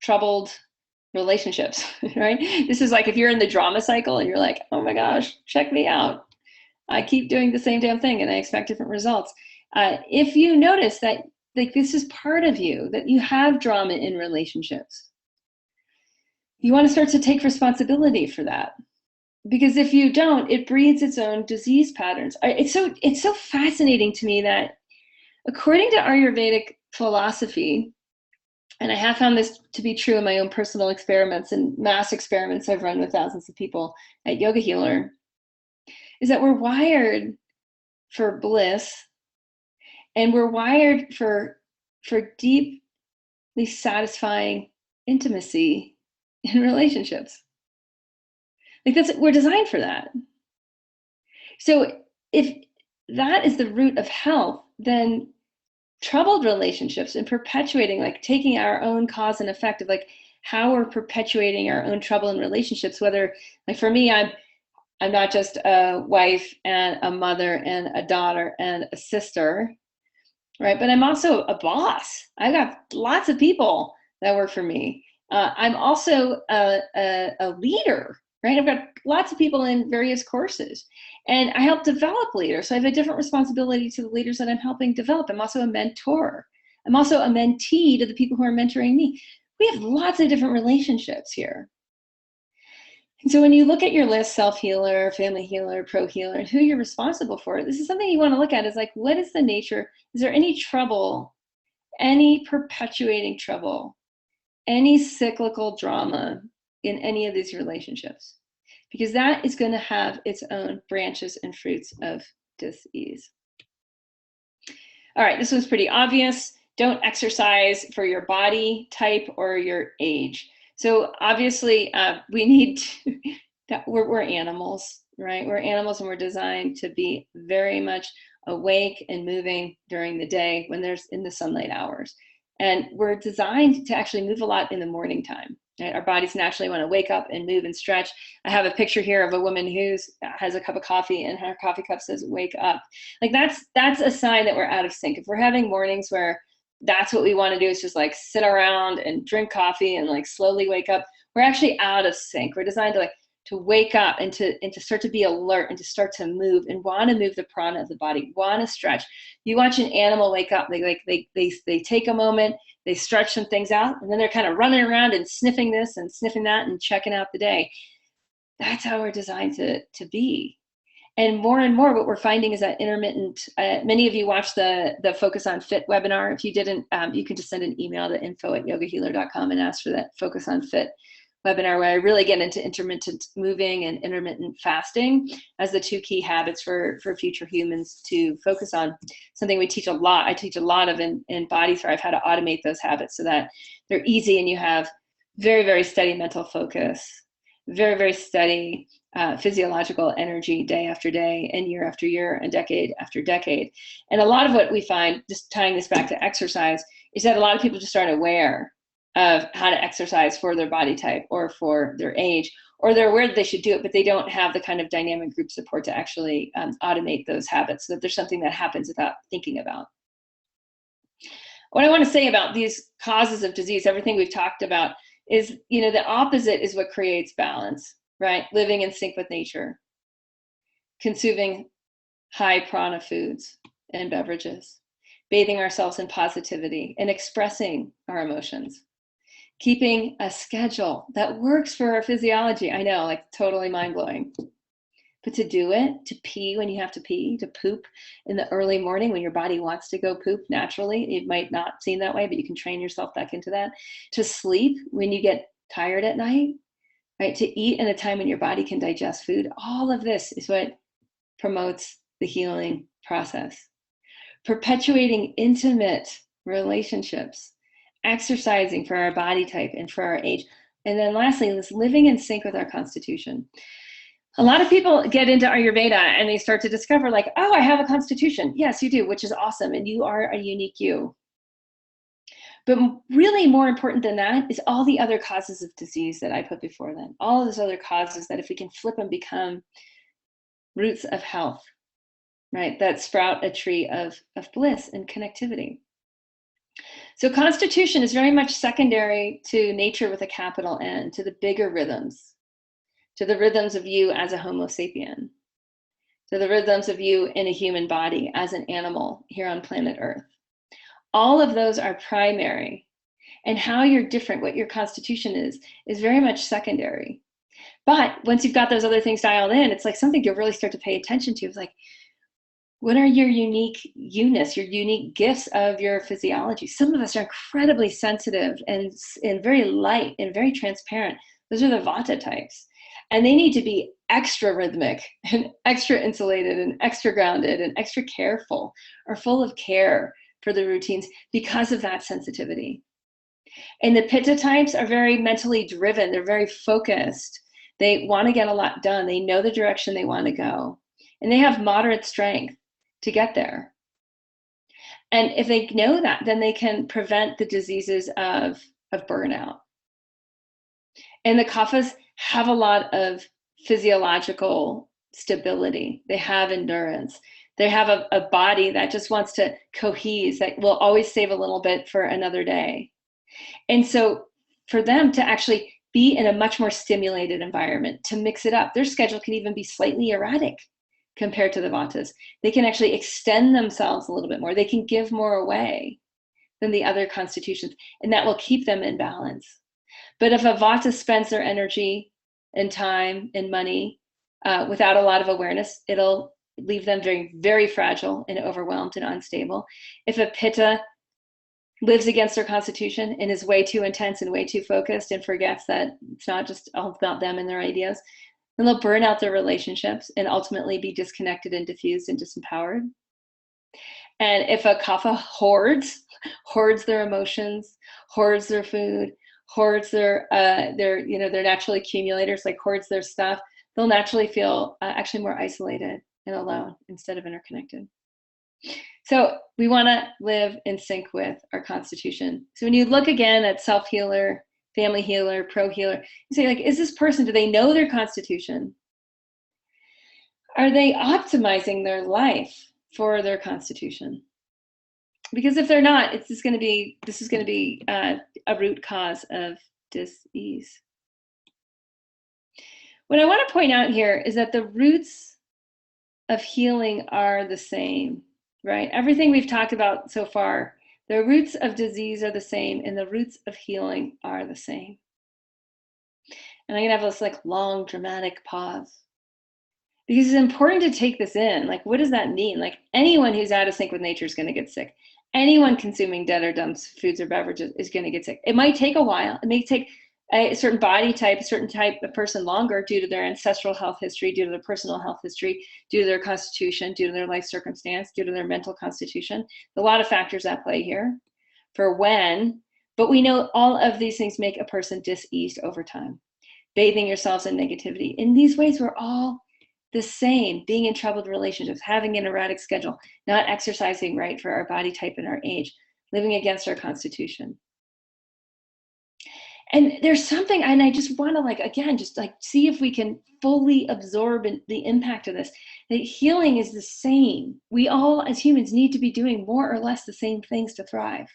troubled relationships, right? This is like if you're in the drama cycle and you're like, oh my gosh, check me out. I keep doing the same damn thing and I expect different results. If you notice that like this is part of you, that you have drama in relationships, you want to start to take responsibility for that. Because if you don't, it breeds its own disease patterns. It's so fascinating to me that according to Ayurvedic philosophy, and I have found this to be true in my own personal experiments and mass experiments I've run with thousands of people at Yoga Healer, is that we're wired for bliss, and we're wired for deeply satisfying intimacy in relationships. Like we're designed for that. So if that is the root of health, then troubled relationships and perpetuating, like taking our own cause and effect of like how we're perpetuating our own trouble in relationships, whether, like for me, I'm not just a wife and a mother and a daughter and a sister, right? But I'm also a boss. I got lots of people that work for me. I'm also a leader, right? I've got lots of people in various courses, and I help develop leaders. So I have a different responsibility to the leaders that I'm helping develop. I'm also a mentor. I'm also a mentee to the people who are mentoring me. We have lots of different relationships here. And so when you look at your list, self-healer, family healer, pro healer, and who you're responsible for, this is something you want to look at, is like, what is the nature? Is there any trouble, any perpetuating trouble, any cyclical drama in any of these relationships? Because that is going to have its own branches and fruits of dis-ease. All right, this one's pretty obvious. Don't exercise for your body type or your age. So obviously we need to, we're animals, right? We're animals, and we're designed to be very much awake and moving during the day when there's in the sunlight hours. And we're designed to actually move a lot in the morning time. Right? Our bodies naturally want to wake up and move and stretch. I have a picture here of a woman who has a cup of coffee and her coffee cup says, wake up. Like that's a sign that we're out of sync. If we're having mornings where that's what we want to do, is just like sit around and drink coffee and like slowly wake up, we're actually out of sync. We're designed to wake up and to start to be alert and to start to move and want to move the prana of the body, want to stretch. You watch an animal wake up, they take a moment, they stretch some things out, and then they're kind of running around and sniffing this and sniffing that and checking out the day. That's how we're designed to be. And more, what we're finding is that intermittent, many of you watched the Focus on Fit webinar. If you didn't, you can just send an email to info@yogahealer.com and ask for that Focus on Fit webinar, where I really get into intermittent moving and intermittent fasting as the two key habits for future humans to focus on. Something we teach a lot. I teach a lot of in Body Thrive, how to automate those habits so that they're easy and you have very, very steady mental focus, very, very steady physiological energy day after day and year after year and decade after decade. And a lot of what we find, just tying this back to exercise, is that a lot of people just aren't aware of how to exercise for their body type or for their age, or they're aware that they should do it, but they don't have the kind of dynamic group support to actually automate those habits, so that there's something that happens without thinking about. What I want to say about these causes of disease, everything we've talked about, is, the opposite is what creates balance, right? Living in sync with nature, consuming high prana foods and beverages, bathing ourselves in positivity and expressing our emotions, keeping a schedule that works for our physiology. I know, like totally mind-blowing. But to do it, to pee when you have to pee, to poop in the early morning when your body wants to go poop naturally, it might not seem that way, but you can train yourself back into that. To sleep when you get tired at night, right? To eat in a time when your body can digest food. All of this is what promotes the healing process. Perpetuating intimate relationships, exercising for our body type and for our age. And then lastly, this living in sync with our constitution. A lot of people get into Ayurveda and they start to discover like, oh, I have a constitution. Yes, you do, which is awesome. And you are a unique you. But really more important than that is all the other causes of disease that I put before them. All of those other causes that if we can flip them, become roots of health, right? That sprout a tree of bliss and connectivity. So constitution is very much secondary to nature with a capital N, to the bigger rhythms, to the rhythms of you as a Homo sapien, to the rhythms of you in a human body as an animal here on planet Earth. All of those are primary. And how you're different, what your constitution is very much secondary. But once you've got those other things dialed in, it's like something you'll really start to pay attention to. It's like, What are your unique units, your unique gifts of your physiology? Some of us are incredibly sensitive and very light and very transparent. Those are the Vata types. And they need to be extra rhythmic and extra insulated and extra grounded and extra careful or full of care for the routines because of that sensitivity. And the Pitta types are very mentally driven. They're very focused. They want to get a lot done. They know the direction they want to go. And they have moderate strength to get there. And if they know that, then they can prevent the diseases of burnout. And the Kaphas have a lot of physiological stability. They have endurance. They have a body that just wants to cohese, that will always save a little bit for another day. And so for them to actually be in a much more stimulated environment, to mix it up, their schedule can even be slightly erratic compared to the Vatas. They can actually extend themselves a little bit more. They can give more away than the other constitutions, and that will keep them in balance. But if a Vata spends their energy and time and money without a lot of awareness, it'll leave them very, very fragile and overwhelmed and unstable. If a Pitta lives against their constitution and is way too intense and way too focused and forgets that it's not just all about them and their ideas, then they'll burn out their relationships and ultimately be disconnected and diffused and disempowered. And if a Kapha hoards their emotions, hoards their food, hoards their natural accumulators, like hoards their stuff, they'll naturally feel actually more isolated and alone instead of interconnected. So we want to live in sync with our constitution. So when you look again at Selfhealer, Family Healer, Pro Healer, you say, like, is this person, do they know their constitution? Are they optimizing their life for their constitution? Because if they're not, this is going to be a root cause of dis-ease. What I want to point out here is that the roots of healing are the same, right? Everything we've talked about so far, the roots of disease are the same and the roots of healing are the same. And I'm going to have this like long dramatic pause because it's important to take this in. Like, what does that mean? Like, anyone who's out of sync with nature is going to get sick. Anyone consuming dead or dumb foods or beverages is going to get sick. It might take a while. It may take a certain body type, a certain type of person longer due to their ancestral health history, due to their personal health history, due to their constitution, due to their life circumstance, due to their mental constitution. A lot of factors at play here for when, but we know all of these things make a person diseased over time. Bathing yourselves in negativity. In these ways, we're all the same, being in troubled relationships, having an erratic schedule, not exercising right for our body type and our age, living against our constitution. And there's something, and I just want to see if we can fully absorb the impact of this. That healing is the same. We all as humans need to be doing more or less the same things to thrive.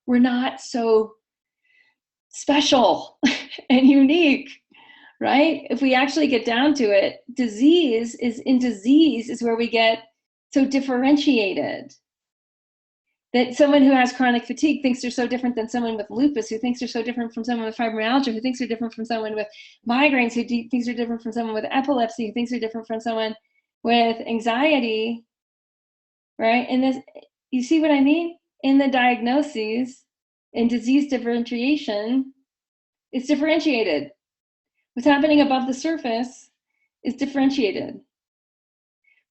We're not so special and unique, right? If we actually get down to it, disease is where we get so differentiated. That someone who has chronic fatigue thinks they're so different than someone with lupus, who thinks they're so different from someone with fibromyalgia, who thinks they're different from someone with migraines, who thinks they're different from someone with epilepsy, who thinks they're different from someone with anxiety, right? And this, you see what I mean? In the diagnoses, in disease differentiation, it's differentiated. What's happening above the surface is differentiated.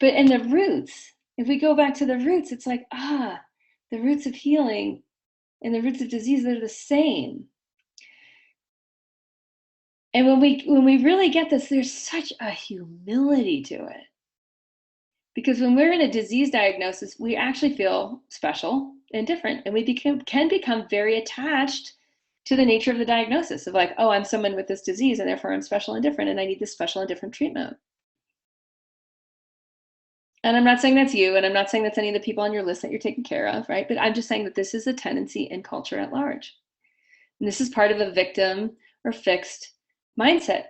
But in the roots, if we go back to the roots, it's like, the roots of healing and the roots of disease, they're the same. And when we really get this, there's such a humility to it. Because when we're in a disease diagnosis, we actually feel special and different. And we can become very attached to the nature of the diagnosis of like, oh, I'm someone with this disease and therefore I'm special and different and I need this special and different treatment. And I'm not saying that's you, and I'm not saying that's any of the people on your list that you're taking care of, right? But I'm just saying that this is a tendency in culture at large. And this is part of a victim or fixed mindset.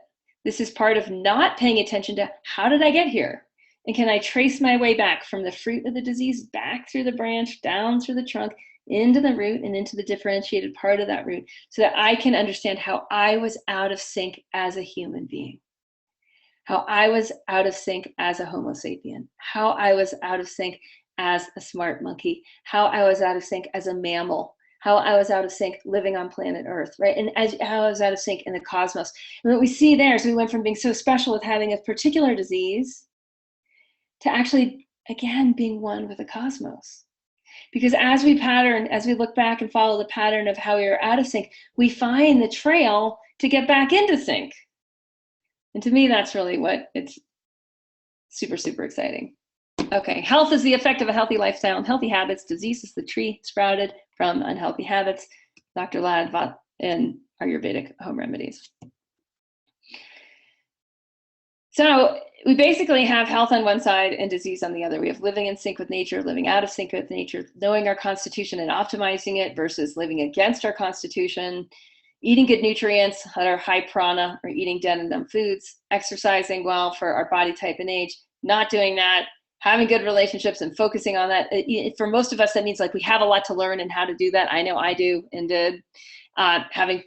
This is part of not paying attention to how did I get here? And can I trace my way back from the fruit of the disease, back through the branch, down through the trunk, into the root and into the differentiated part of that root so that I can understand how I was out of sync as a human being. how I was out of sync as a Homo sapien, how I was out of sync as a smart monkey, how I was out of sync as a mammal, how I was out of sync living on planet Earth, right? And how I was out of sync in the cosmos. And what we see there is we went from being so special with having a particular disease to actually, again, being one with the cosmos. Because as we look back and follow the pattern of how we were out of sync, we find the trail to get back into sync. And to me, that's really what it's super, super exciting. Okay, health is the effect of a healthy lifestyle and healthy habits. Disease is the tree sprouted from unhealthy habits. Dr. Ladd in Ayurvedic Home Remedies. So we basically have health on one side and disease on the other. We have living in sync with nature, living out of sync with nature, knowing our constitution and optimizing it versus living against our constitution, eating good nutrients that are high prana or eating dead and dumb foods, exercising well for our body type and age, not doing that, having good relationships and focusing on that. For most of us, that means like we have a lot to learn and how to do that. I know I do and did. Having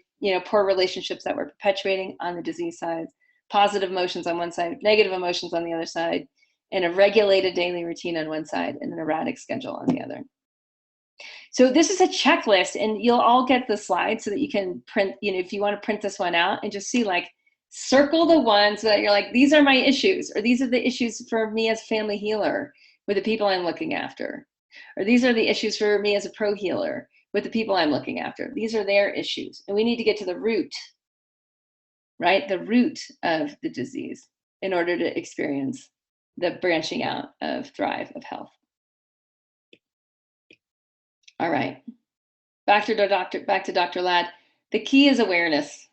poor relationships that we're perpetuating on the disease side. Positive emotions on one side, negative emotions on the other side, and a regulated daily routine on one side and an erratic schedule on the other. So this is a checklist, and you'll all get the slide so that you can print, if you want to print this one out and just see, like, circle the ones that you're like, these are my issues, or these are the issues for me as family healer with the people I'm looking after, or these are the issues for me as a pro healer with the people I'm looking after. These are their issues, and we need to get to the root, right? The root of the disease in order to experience the branching out of thrive, of health. All right, back to Dr. Ladd. The key is awareness.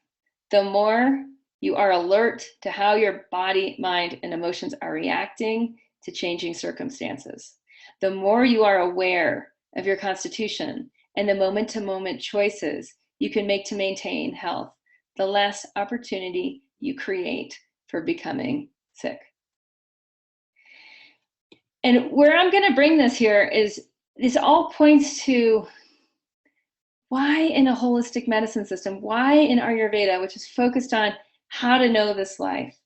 The more you are alert to how your body, mind, and emotions are reacting to changing circumstances, the more you are aware of your constitution and the moment-to-moment choices you can make to maintain health, the less opportunity you create for becoming sick. And where I'm going to bring this here is this all points to why in a holistic medicine system, why in Ayurveda, which is focused on how to know this life,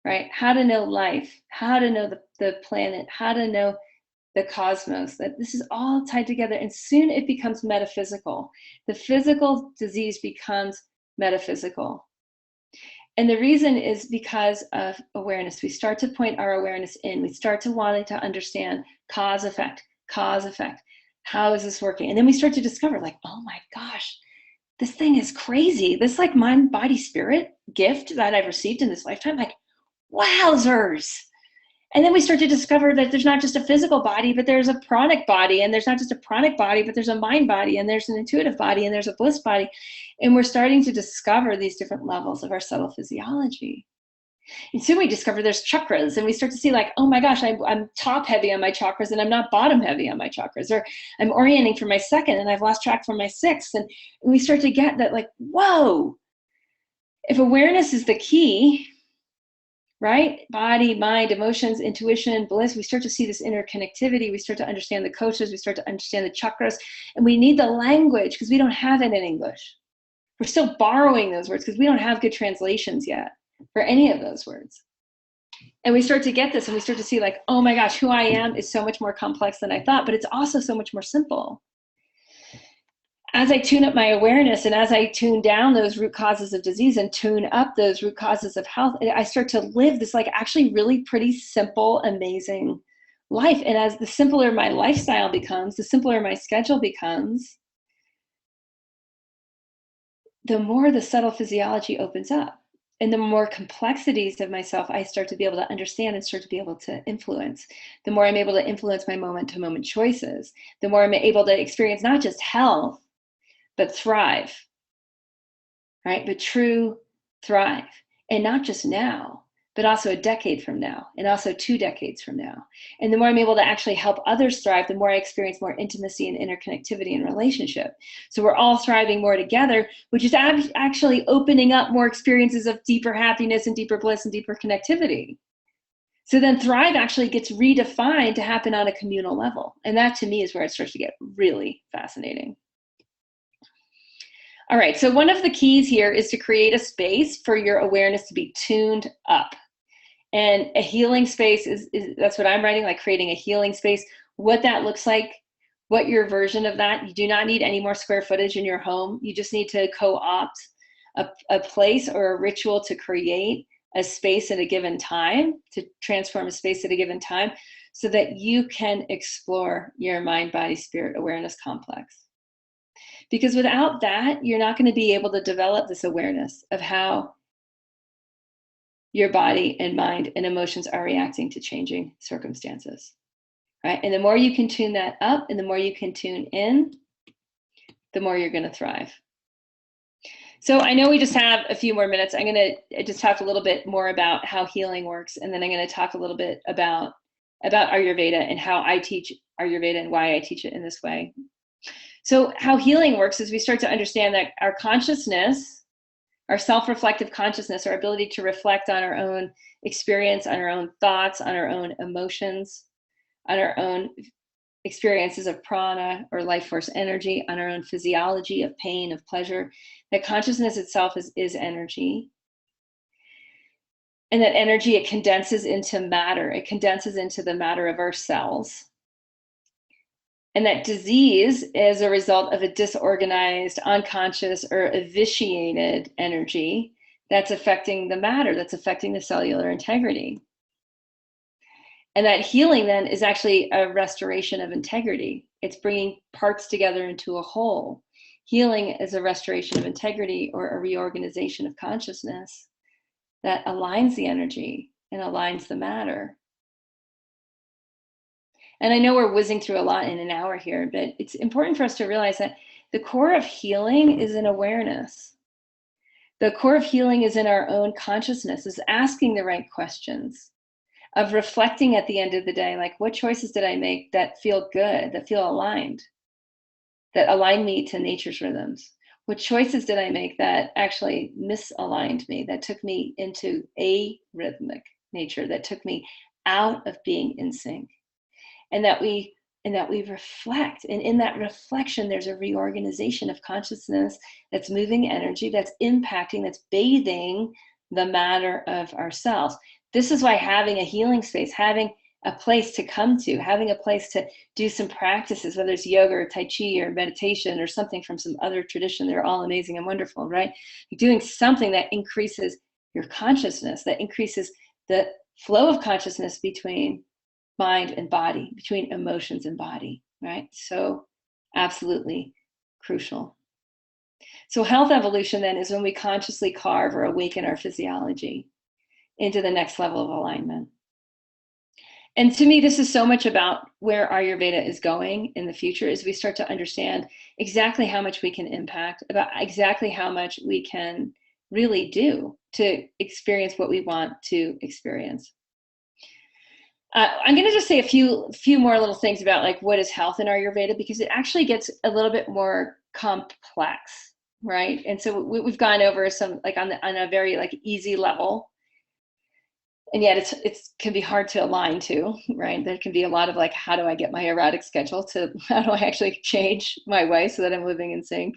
right? How to know life, how to know the planet, how to know the cosmos, that this is all tied together, and soon it becomes metaphysical. The physical disease becomes metaphysical. And the reason is because of awareness. We start to point our awareness in. We start to want to understand cause, effect. How is this working? And then we start to discover, like, oh my gosh, this thing is crazy. This, like, mind, body, spirit gift that I've received in this lifetime, like, wowzers. And then we start to discover that there's not just a physical body, but there's a pranic body, and there's not just a pranic body, but there's a mind body, and there's an intuitive body, and there's a bliss body. And we're starting to discover these different levels of our subtle physiology. And soon we discover there's chakras, and we start to see, like, oh my gosh, I'm top heavy on my chakras, and I'm not bottom heavy on my chakras, or I'm orienting for my second, and I've lost track for my sixth. And we start to get that, like, whoa, if awareness is the key, right? Body, mind, emotions, intuition, bliss. We start to see this interconnectivity. We start to understand the koshas. We start to understand the chakras. And we need the language because we don't have it in English. We're still borrowing those words because we don't have good translations yet for any of those words. And we start to get this, and we start to see, like, oh my gosh, who I am is so much more complex than I thought, but it's also so much more simple. As I tune up my awareness, and as I tune down those root causes of disease and tune up those root causes of health, I start to live this, like, actually really pretty simple, amazing life. And as the simpler my lifestyle becomes, the simpler my schedule becomes, the more the subtle physiology opens up. And the more complexities of myself I start to be able to understand and start to be able to influence. The more I'm able to influence my moment-to-moment choices, the more I'm able to experience not just health, but thrive, right? But true thrive. And not just now, but also a decade from now, and also 2 decades from now. And the more I'm able to actually help others thrive, the more I experience more intimacy and interconnectivity and relationship. So we're all thriving more together, which is actually opening up more experiences of deeper happiness and deeper bliss and deeper connectivity. So then thrive actually gets redefined to happen on a communal level. And that, to me, is where it starts to get really fascinating. All right, so one of the keys here is to create a space for your awareness to be tuned up. And a healing space is that's what I'm writing, like creating a healing space. What that looks like, what your version of that, you do not need any more square footage in your home. You just need to co-opt a place or a ritual to create a space at a given time, to transform a space at a given time, so that you can explore your mind, body, spirit awareness complex. Because without that, you're not going to be able to develop this awareness of how your body and mind and emotions are reacting to changing circumstances, right? And the more you can tune that up and the more you can tune in, the more you're going to thrive. So I know we just have a few more minutes. I'm going to just talk a little bit more about how healing works, and then I'm going to talk a little bit about Ayurveda and how I teach Ayurveda and why I teach it in this way. So how healing works is we start to understand that our consciousness, our self-reflective consciousness, our ability to reflect on our own experience, on our own thoughts, on our own emotions, on our own experiences of prana or life force energy, on our own physiology of pain, of pleasure, that consciousness itself is energy. And that energy, it condenses into matter. It condenses into the matter of our cells. And that disease is a result of a disorganized, unconscious, or a vitiated energy that's affecting the matter, that's affecting the cellular integrity. And that healing then is actually a restoration of integrity. It's bringing parts together into a whole. Healing is a restoration of integrity or a reorganization of consciousness that aligns the energy and aligns the matter. And I know we're whizzing through a lot in an hour here, but it's important for us to realize that the core of healing is in awareness. The core of healing is in our own consciousness, is asking the right questions, of reflecting at the end of the day, like, what choices did I make that feel good, that feel aligned, that align me to nature's rhythms? What choices did I make that actually misaligned me, that took me into arrhythmic nature, that took me out of being in sync? And that we reflect. And in that reflection, there's a reorganization of consciousness that's moving energy, that's impacting, that's bathing the matter of ourselves. This is why having a healing space, having a place to come to, having a place to do some practices, whether it's yoga or tai chi or meditation or something from some other tradition, they're all amazing and wonderful, right? You're doing something that increases your consciousness, that increases the flow of consciousness between mind and body, between emotions and body, right? So absolutely crucial. So health evolution then is when we consciously carve or awaken our physiology into the next level of alignment. And to me, this is so much about where Ayurveda is going in the future, as we start to understand exactly how much we can impact, about exactly how much we can really do to experience what we want to experience. I'm going to just say a few more little things about like what is health in Ayurveda, because it actually gets a little bit more complex, right? And so we've gone over some like on a very like easy level, and yet it's can be hard to align to, right? There can be a lot of like, how do I get my erratic schedule to how do I actually change my way so that I'm living in sync?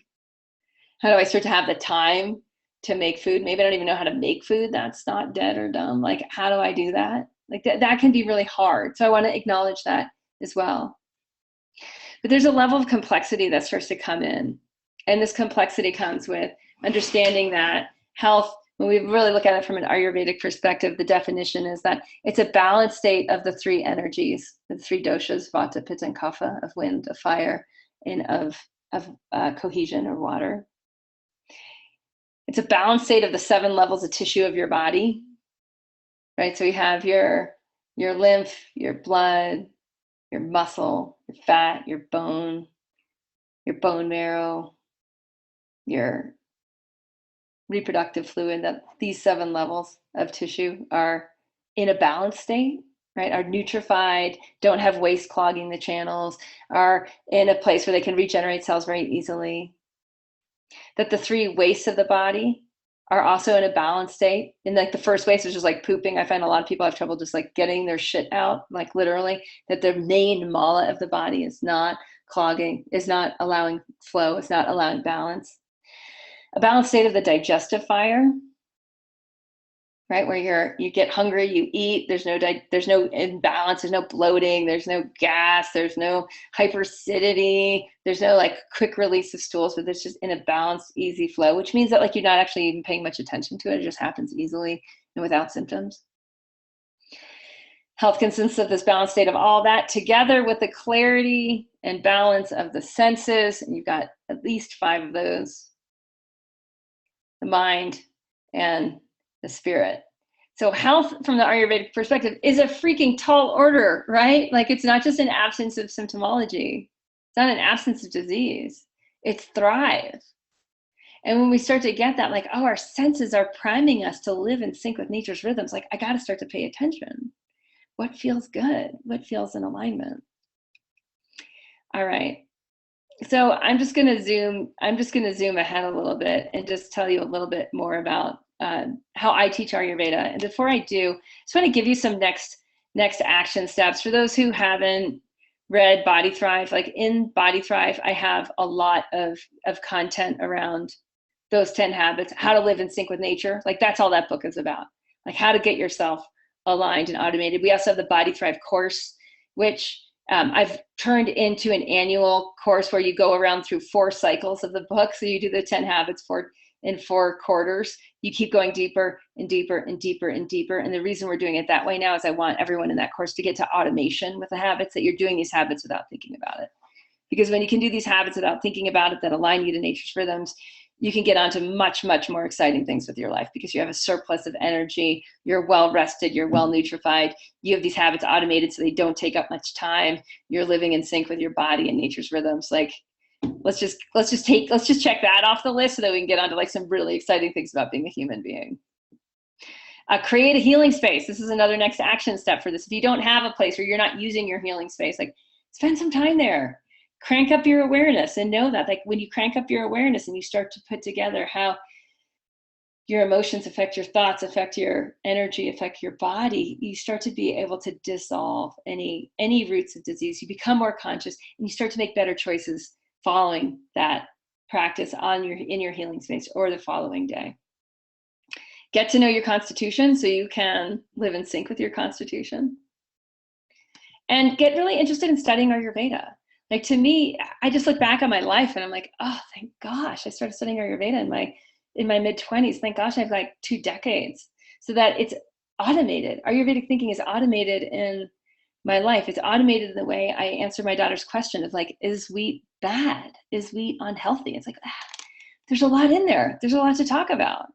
How do I start to have the time to make food? Maybe I don't even know how to make food that's not dead or dumb. Like, how do I do that? Like that can be really hard. So I want to acknowledge that as well. But there's a level of complexity that starts to come in. And this complexity comes with understanding that health, when we really look at it from an Ayurvedic perspective, the definition is that it's a balanced state of the three energies, the three doshas, vata, pitta, and kapha, of wind, of fire, and of cohesion or water. It's a balanced state of the 7 levels of tissue of your body, right? So you have your lymph, your blood, your muscle, your fat, your bone marrow, your reproductive fluid. That these 7 levels of tissue are in a balanced state, right? Are nutrified, don't have waste clogging the channels, are in a place where they can regenerate cells very easily. That the 3 wastes of the body are also in a balanced state. And like the first waste is just like pooping. I find a lot of people have trouble just like getting their shit out, like literally, that the main mala of the body is not clogging, is not allowing flow, is not allowing balance. A balanced state of the digestive fire, right? Where you get hungry, you eat, there's no imbalance, there's no bloating, there's no gas, there's no hyperacidity, there's no like quick release of stools, but there's just in a balanced, easy flow, which means that like you're not actually even paying much attention to it. It just happens easily and without symptoms. Health consists of this balanced state of all that together with the clarity and balance of the senses, and you've got at least 5 of those: the mind and the spirit. So health from the Ayurvedic perspective is a freaking tall order, right? Like it's not just an absence of symptomology. It's not an absence of disease. It's thrive. And when we start to get that, like, oh, our senses are priming us to live in sync with nature's rhythms. Like, I got to start to pay attention. What feels good? What feels in alignment? All right. So I'm just going to zoom ahead a little bit and just tell you a little bit more about how I teach Ayurveda. And before I do, I just want to give you some next action steps for those who haven't read Body Thrive. Like in Body Thrive, I have a lot of content around those 10 habits, how to live in sync with nature. Like that's all that book is about, like how to get yourself aligned and automated. We also have the Body Thrive course, which I've turned into an annual course where you go around through 4 cycles of the book. So you do the 10 habits in 4 quarters. You keep going deeper and deeper and deeper and deeper. And the reason we're doing it that way now is I want everyone in that course to get to automation with the habits, that you're doing these habits without thinking about it. Because when you can do these habits without thinking about it, that align you to nature's rhythms, you can get onto much, much more exciting things with your life because you have a surplus of energy, you're well rested, you're well nutrified, you have these habits automated so they don't take up much time, you're living in sync with your body and nature's rhythms. Like, let's just check that off the list so that we can get onto like some really exciting things about being a human being. Create a healing space. This is another next action step for this. If you don't have a place where you're not using your healing space, like spend some time there. Crank up your awareness and know that like when you crank up your awareness and you start to put together how your emotions affect your thoughts, affect your energy, affect your body, you start to be able to dissolve any roots of disease. You become more conscious and you start to make better choices following that practice in your healing space or the following day. Get to know your constitution so you can live in sync with your constitution. And get really interested in studying Ayurveda. Like to me, I just look back on my life and I'm like, oh, thank gosh, I started studying Ayurveda in my mid-20s. Thank gosh, I have like 2 decades so that it's automated. Ayurvedic thinking is automated in my life. It's automated in the way I answer my daughter's question of like, is wheat bad? Is wheat unhealthy? It's like, there's a lot in there. There's a lot to talk about.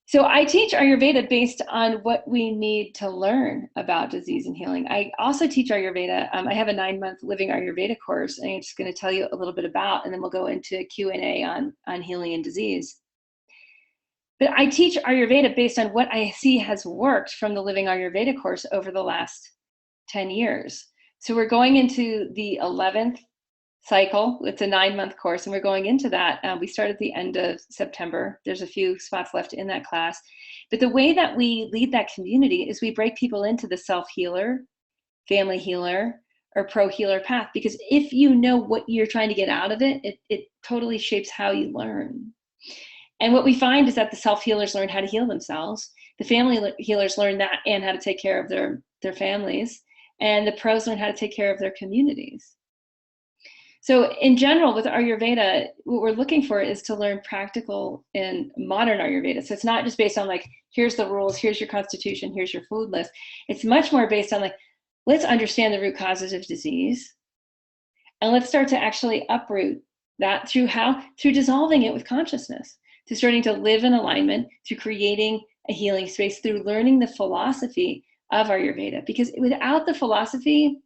So I teach Ayurveda based on what we need to learn about disease and healing. I also teach Ayurveda. I have a 9-month living Ayurveda course, and I'm just going to tell you a little bit about, and then we'll go into Q&A on healing and disease. But I teach Ayurveda based on what I see has worked from the living Ayurveda course over the last 10 years. So we're going into the 11th cycle. It's a 9-month course, and we're going into that. We start at the end of September. There's a few spots left in that class. But the way that we lead that community is we break people into the self-healer, family healer, or pro-healer path. Because if you know what you're trying to get out of it, it totally shapes how you learn. And what we find is that the self-healers learn how to heal themselves. The family healers learn that and how to take care of their families. And the pros learn how to take care of their communities. So in general, with Ayurveda, what we're looking for is to learn practical and modern Ayurveda. So it's not just based on like, here's the rules, here's your constitution, here's your food list. It's much more based on like, let's understand the root causes of disease. And let's start to actually uproot that through dissolving it with consciousness, through starting to live in alignment, through creating a healing space, through learning the philosophy of Ayurveda. Because without the philosophy,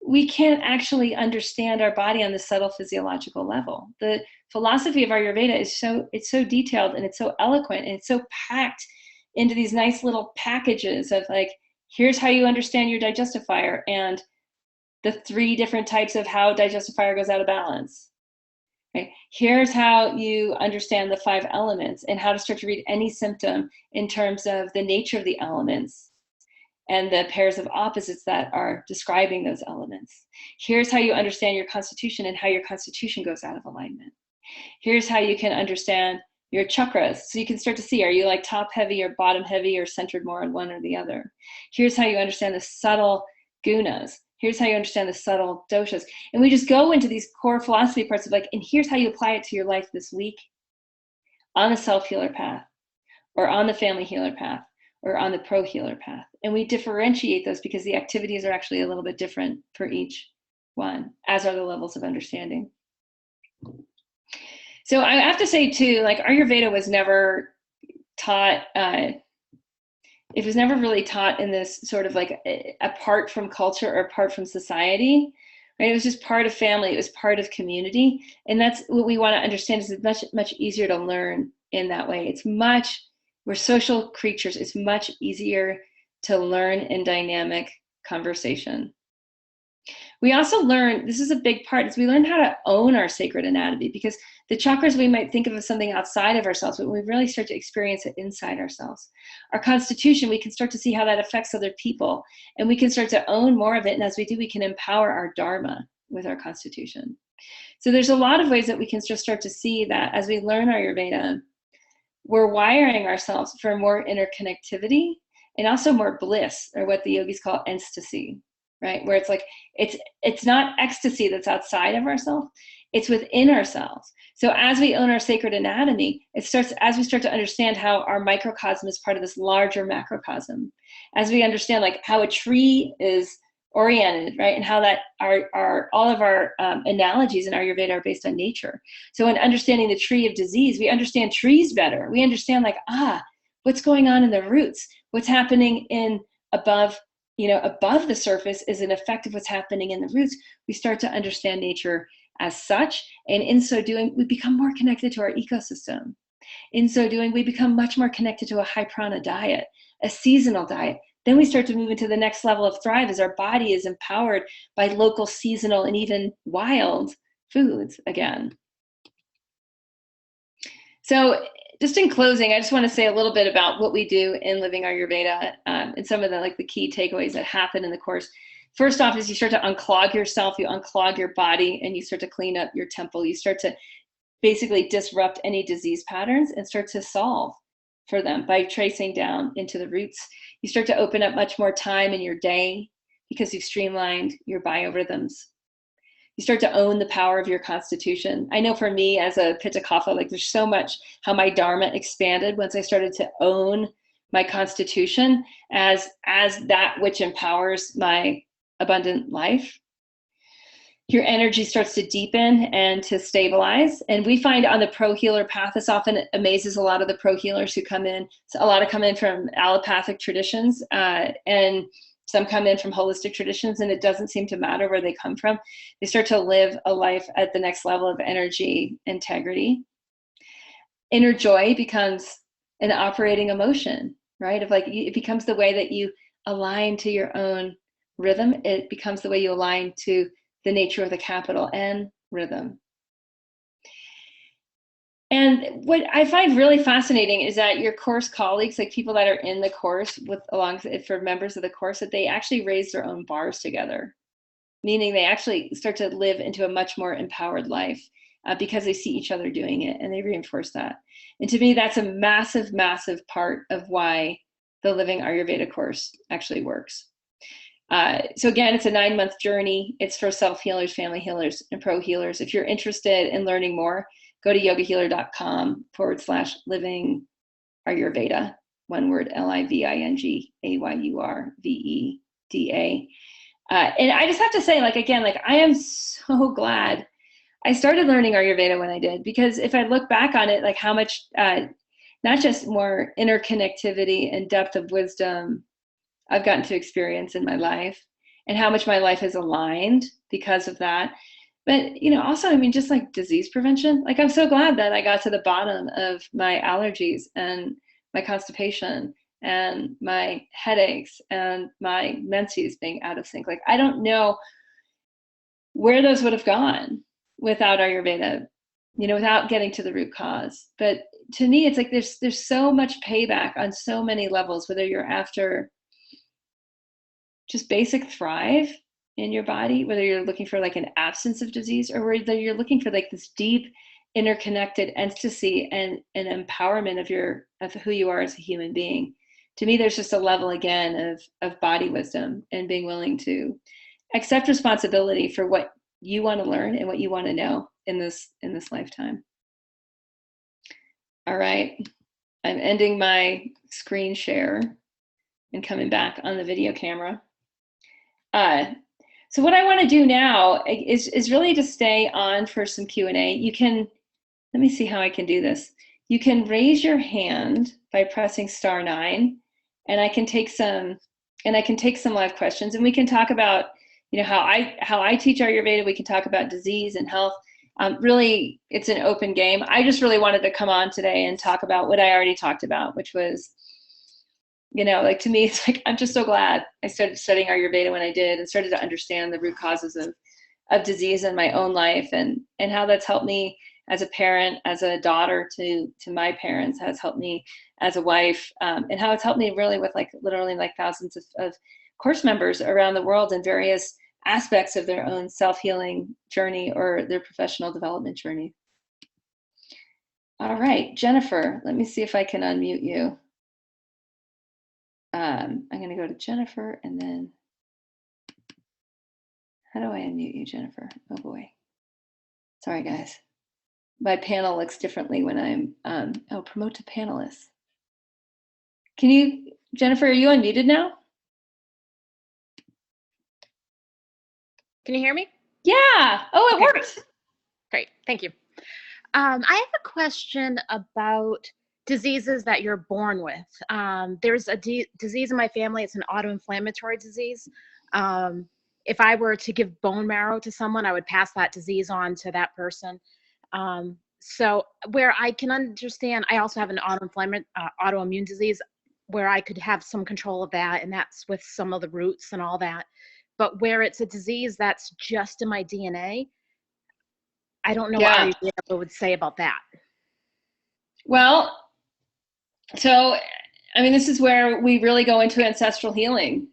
we can't actually understand our body on the subtle physiological level. The philosophy of Ayurveda is so detailed and it's so eloquent and it's so packed into these nice little packages of like, here's how you understand your digestive fire and the 3 different types of how digestive fire goes out of balance. Okay. Here's how you understand the 5 elements and how to start to read any symptom in terms of the nature of the elements and the pairs of opposites that are describing those elements. Here's how you understand your constitution and how your constitution goes out of alignment. Here's how you can understand your chakras. So you can start to see, are you like top heavy or bottom heavy or centered more on one or the other? Here's how you understand the subtle gunas. Here's how you understand the subtle doshas. And we just go into these core philosophy parts of like, and here's how you apply it to your life this week on the self-healer path, or on the family healer path, or on the pro healer path. And we differentiate those because the activities are actually a little bit different for each one, as are the levels of understanding. So I have to say too, like Ayurveda was never taught, it was never really taught in this sort of like apart from culture or apart from society, right? It was just part of family. It was part of community. And that's what we want to understand, is it's much, much easier to learn in that way. We're social creatures. It's much easier to learn in dynamic conversation. We also learn, this is a big part, is we learn how to own our sacred anatomy, because the chakras we might think of as something outside of ourselves, but we really start to experience it inside ourselves. Our constitution, we can start to see how that affects other people, and we can start to own more of it. And as we do, we can empower our dharma with our constitution. So there's a lot of ways that we can just start to see that as we learn Ayurveda, we're wiring ourselves for more interconnectivity and also more bliss, or what the yogis call ecstasy. Right? Where it's like, it's not ecstasy that's outside of ourselves, it's within ourselves. So as we own our sacred anatomy, as we start to understand how our microcosm is part of this larger macrocosm, as we understand like how a tree is oriented, right? And how that all of our analogies in Ayurveda are based on nature. So in understanding the tree of disease, we understand trees better. We understand like, what's going on in the roots, what's happening above the surface is an effect of what's happening in the roots. We start to understand nature as such. And in so doing, we become more connected to our ecosystem. In so doing, we become much more connected to a high prana diet, a seasonal diet. Then we start to move into the next level of thrive as our body is empowered by local, seasonal, and even wild foods again. So just in closing, I just want to say a little bit about what we do in Living Ayurveda, and some of the key takeaways that happen in the course. First off is you start to unclog yourself, you unclog your body, and you start to clean up your temple. You start to basically disrupt any disease patterns and start to solve for them by tracing down into the roots. You start to open up much more time in your day because you've streamlined your biorhythms. You start to own the power of your constitution. I know for me as a Pitta Kapha, like there's so much how my dharma expanded once I started to own my constitution as that which empowers my abundant life. Your energy starts to deepen and to stabilize. And we find on the pro healer path, this often amazes a lot of the pro healers who come in. So a lot of come in from allopathic traditions, and some come in from holistic traditions, and it doesn't seem to matter where they come from. They start to live a life at the next level of energy integrity. Inner joy becomes an operating emotion, right? It becomes the way that you align to your own rhythm. It becomes the way you align to the nature of the capital N rhythm. And what I find really fascinating is that your course colleagues, like people that are in the course for members of the course, that they actually raise their own bars together, meaning they actually start to live into a much more empowered life because they see each other doing it and they reinforce that. And to me, that's a massive, massive part of why the Living Ayurveda course actually works. So again, it's a 9-month journey. It's for self-healers, family healers, and pro healers. If you're interested in learning more, go to yogahealer.com/living Ayurveda, one word, LIVING AYURVEDA. And I just have to say, I am so glad I started learning Ayurveda when I did, because if I look back on it, how much, not just more interconnectivity and depth of wisdom I've gotten to experience in my life, and how much my life is aligned because of that. But, also, just disease prevention, I'm so glad that I got to the bottom of my allergies and my constipation and my headaches and my menses being out of sync. I don't know where those would have gone without Ayurveda, without getting to the root cause. But to me, it's there's so much payback on so many levels, whether you're after just basic thrive in your body, whether you're looking for an absence of disease, or whether you're looking for this deep interconnected ecstasy and empowerment of who you are as a human being. To me, there's just a level again of body wisdom and being willing to accept responsibility for what you want to learn and what you want to know in this lifetime. All right, I'm ending my screen share and coming back on the video camera. So what I want to do now is really to stay on for some Q&A. You can, let me see how I can do this. You can raise your hand by pressing *9, and I can take some live questions, and we can talk about, how I teach Ayurveda. We can talk about disease and health. Really, it's an open game. I just really wanted to come on today and talk about what I already talked about, which was, like, to me, it's like, I'm just so glad I started studying Ayurveda when I did and started to understand the root causes of disease in my own life, and how that's helped me as a parent, as a daughter to my parents, has helped me as a wife, and how it's helped me really with literally thousands of course members around the world in various aspects of their own self-healing journey or their professional development journey. All right, Jennifer, let me see if I can unmute you. I'm going to go to Jennifer, and then how do I unmute you, Jennifer? Oh boy. Sorry, guys. My panel looks differently when I'm, promote to panelists. Can you, Jennifer, are you unmuted now? Can you hear me? Yeah. Oh, it worked. Great. Thank you. I have a question about diseases that you're born with. There's a disease in my family. It's an autoinflammatory disease. If I were to give bone marrow to someone, I would pass that disease on to that person. So where I can understand, I also have an autoimmune disease where I could have some control of that, and that's with some of the roots and all that. But where it's a disease that's just in my DNA, I don't know what Ayurveda would say about that. Well, so, this is where we really go into ancestral healing.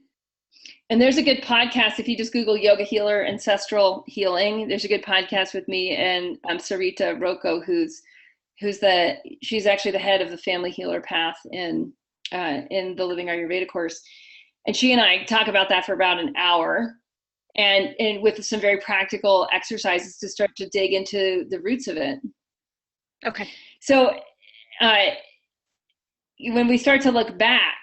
And there's a good podcast, if you just Google Yoga Healer Ancestral Healing, there's a good podcast with me and Sarita Rocco, she's actually the head of the Family Healer Path in the Living Ayurveda course. And she and I talk about that for about an hour, and with some very practical exercises to start to dig into the roots of it. Okay. So when we start to look back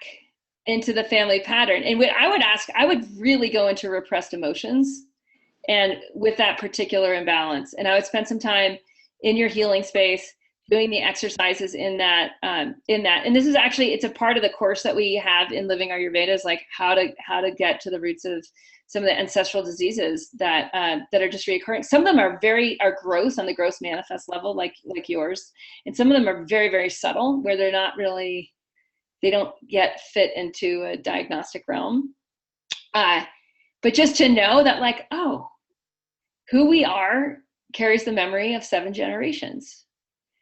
into the family pattern, and what I would really go into repressed emotions and with that particular imbalance. And I would spend some time in your healing space doing the exercises in that. And this is actually, it's a part of the course that we have in Living Ayurveda, is like how to get to the roots of some of the ancestral diseases that are just reoccurring. Some of them are gross on the gross manifest level, like yours. And some of them are very, very subtle, where they don't yet fit into a diagnostic realm. But just to know that, who we are carries the memory of 7 generations.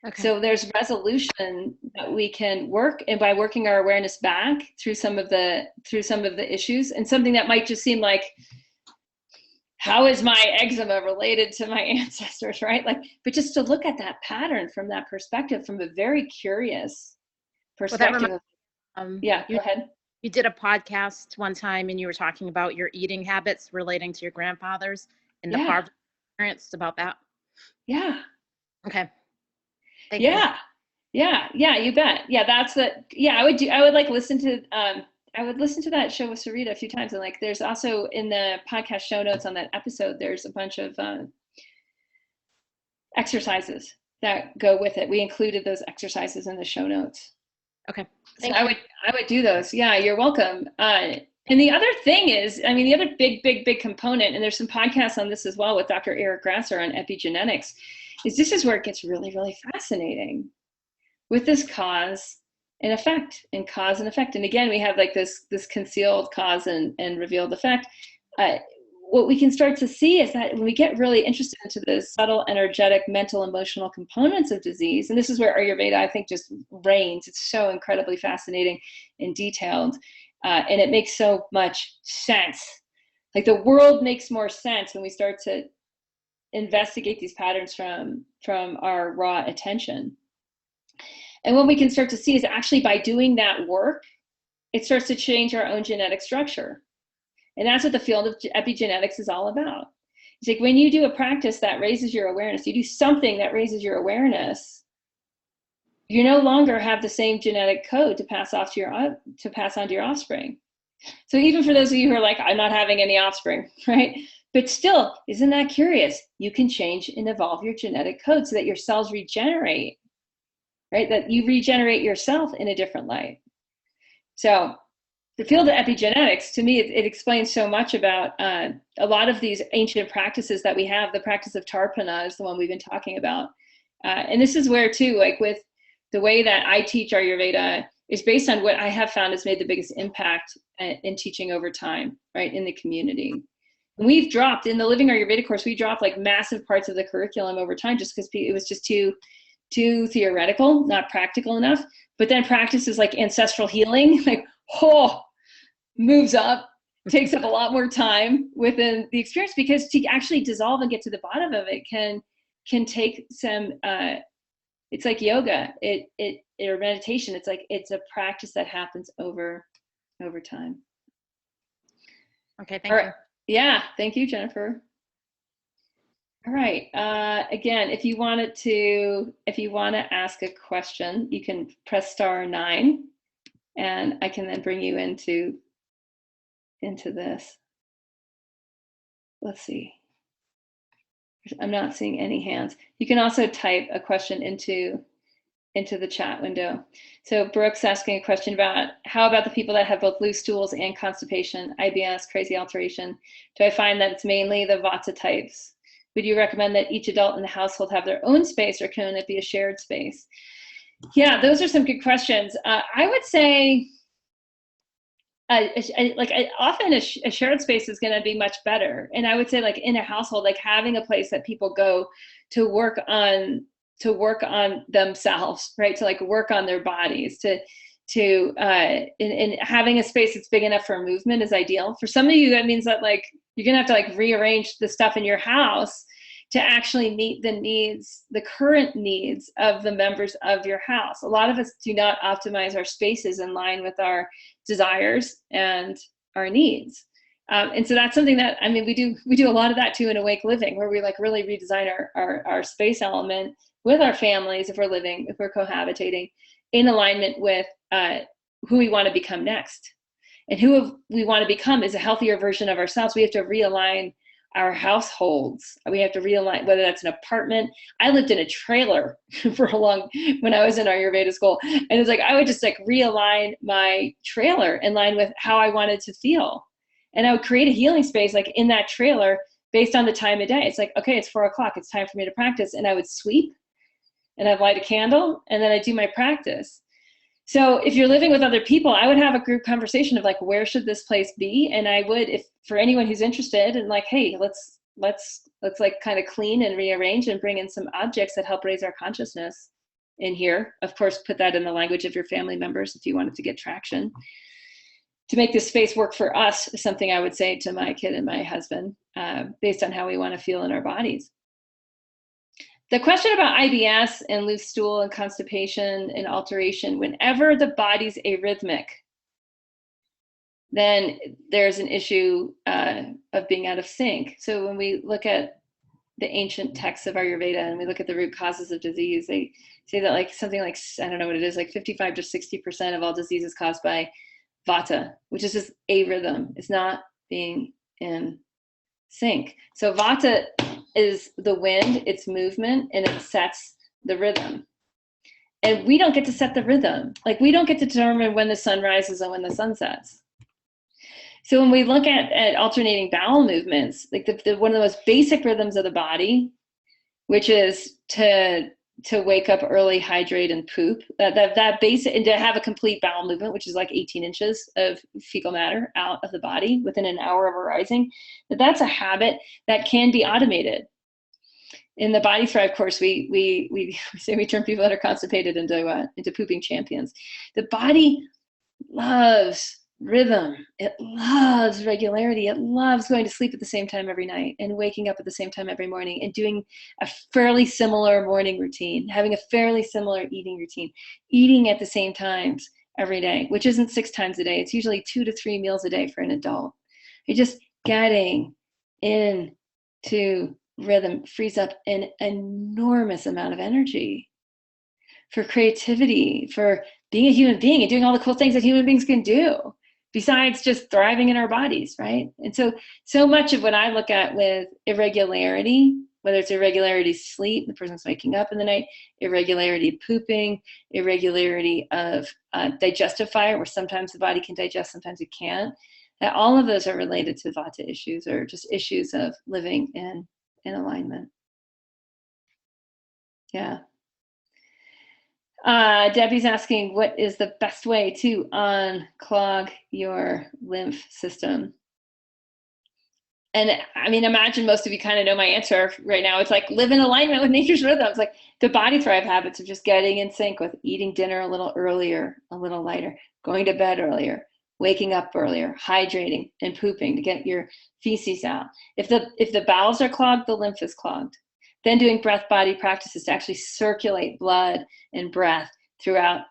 Okay. So there's resolution that we can work, and by working our awareness back through some of the issues, and something that might just seem like, how is my eczema related to my ancestors, right? But just to look at that pattern from that perspective, from a very curious perspective. Yeah, go ahead. You did a podcast one time, and you were talking about your eating habits relating to your grandfathers and the Harvard experience, about that. Yeah. Okay. Thank you. Yeah, you bet. Yeah, that's the. Yeah, I would listen to. I would listen to that show with Sarita a few times, and there's also in the podcast show notes on that episode, there's a bunch of exercises that go with it. We included those exercises in the show notes. Okay. So I would do those. Yeah, you're welcome. And the other thing is, the other big component, and there's some podcasts on this as well with Dr. Eric Grasser on epigenetics, is this is where it gets really, really fascinating with this cause and effect, and cause and effect. And again, we have this concealed cause and revealed effect. What we can start to see is that when we get really interested into the subtle, energetic, mental, emotional components of disease, and this is where Ayurveda, I think, just reigns. It's so incredibly fascinating and detailed, and it makes so much sense. The world makes more sense when we start to investigate these patterns from our raw attention. And what we can start to see is actually by doing that work, it starts to change our own genetic structure. And that's what the field of epigenetics is all about. It's like when you do a practice that raises your awareness, you do something that raises your awareness, you no longer have the same genetic code to pass on to your offspring. So even for those of you who are like, I'm not having any offspring, right? But still, isn't that curious? You can change and evolve your genetic code so that your cells regenerate, right? That you regenerate yourself in a different light. So the field of epigenetics, to me, it explains so much about a lot of these ancient practices that we have. The practice of Tarpana is the one we've been talking about. And this is where, too, like with the way that I teach Ayurveda is based on what I have found has made the biggest impact in teaching over time, right, in the community. And we've dropped, in the Living Ayurveda course, we dropped like massive parts of the curriculum over time just because it was just too theoretical, not practical enough. But then practices like ancestral healing, like, moves up, takes up a lot more time within the experience, because to actually dissolve and get to the bottom of it can take some, it's like yoga, or meditation. It's like, it's a practice that happens over time. Okay, thank you. Yeah, thank you, Jennifer. All right. Again, if you want to ask a question, you can press *9, and I can then bring you into this. Let's see. I'm not seeing any hands. You can also type a question into the chat window. So Brooke's asking a question about, how about the people that have both loose stools and constipation, IBS, crazy alteration? Do I find that it's mainly the Vata types? Would you recommend that each adult in the household have their own space, or can it be a shared space? Yeah, those are some good questions. I would say, often a shared space is going to be much better. And I would say, like in a household, like having a place that people go to work on themselves, right? To like work on their bodies, and having a space that's big enough for movement is ideal. For some of you, that means that like you're gonna have to like rearrange the stuff in your house to actually meet the current needs of the members of your house. A lot of us do not optimize our spaces in line with our desires and our needs. And so that's something that, I mean, we do a lot of that too in Awake Living, where we like really redesign our space element with our families, if we're cohabitating, in alignment with who we want to become next. And who we want to become is a healthier version of ourselves. We have to realign our households. We have to realign, whether that's an apartment. I lived in a trailer when I was in Ayurveda school. And it's like, I would just like realign my trailer in line with how I wanted to feel. And I would create a healing space like in that trailer based on the time of day. It's like, okay, it's 4:00. It's time for me to practice. And I would sweep, and I'd light a candle, and then I'd do my practice. So if you're living with other people, I would have a group conversation of like, where should this place be? And I would, if for anyone who's interested, and like, hey, let's like kind of clean and rearrange and bring in some objects that help raise our consciousness in here. Of course, put that in the language of your family members if you wanted to get traction. To make this space work for us is something I would say to my kid and my husband, based on how we want to feel in our bodies. The question about IBS and loose stool and constipation and alteration, whenever the body's arrhythmic, then there's an issue of being out of sync. So when we look at the ancient texts of Ayurveda and we look at the root causes of disease, they say that like something like, I don't know what it is, like 55 to 60% of all diseases caused by Vata, which is just a rhythm. It's not being in sync. So Vata is the wind, it's movement, and it sets the rhythm. And we don't get to set the rhythm. Like we don't get to determine when the sun rises and when the sun sets. So when we look at alternating bowel movements, like one of the most basic rhythms of the body, which is to wake up early, hydrate, and poop, that basic, and to have a complete bowel movement, which is like 18 inches of fecal matter out of the body within an hour of arising, that's a habit that can be automated. In the Body Thrive course, we say we turn people that are constipated into pooping champions. The body loves rhythm. It loves regularity. It loves going to sleep at the same time every night and waking up at the same time every morning and doing a fairly similar morning routine, having a fairly similar eating routine, eating at the same times every day, which isn't 6 times a day. It's usually 2 to 3 meals a day for an adult. You're just getting into rhythm frees up an enormous amount of energy for creativity, for being a human being and doing all the cool things that human beings can do besides just thriving in our bodies, right? And so much of what I look at with irregularity, whether it's irregularity sleep, the person's waking up in the night, irregularity pooping, irregularity of digestive fire, where sometimes the body can digest, sometimes it can't, that all of those are related to vata issues or just issues of living in alignment. Yeah. Debbie's asking, what is the best way to unclog your lymph system? And I mean, imagine most of you kind of know my answer right now. It's like live in alignment with nature's rhythms. Like the body thrive habits of just getting in sync with eating dinner a little earlier, a little lighter, going to bed earlier, waking up earlier, hydrating and pooping to get your feces out. If the bowels are clogged, the lymph is clogged. Then doing breath body practices to actually circulate blood and breath throughout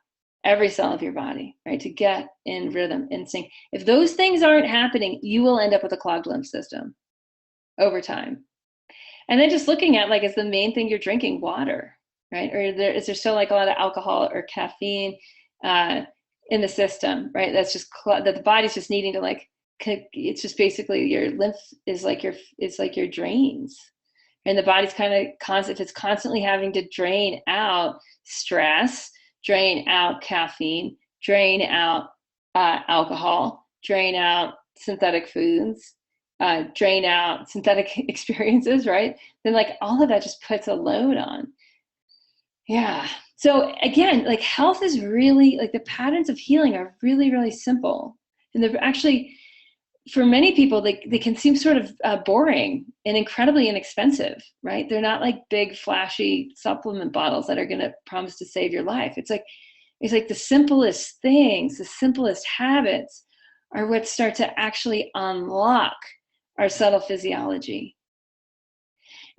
every cell of your body, right? To get in rhythm, in sync. If those things aren't happening, you will end up with a clogged lymph system over time. And then just looking at, like, is the main thing you're drinking water, right? Or is there still like a lot of alcohol or caffeine in the system, right? That's just that the body's just needing to, like, it's just basically your lymph is like your drains. And the body's kind of if it's constantly having to drain out stress, drain out caffeine, drain out alcohol, drain out synthetic foods, drain out synthetic experiences, right? Then, like, all of that just puts a load on. Yeah. So again, like, health is really, like, the patterns of healing are really, really simple. And they're actually, for many people, they can seem sort of boring and incredibly inexpensive, right? They're not like big flashy supplement bottles that are going to promise to save your life. It's like the simplest things, the simplest habits are what start to actually unlock our subtle physiology.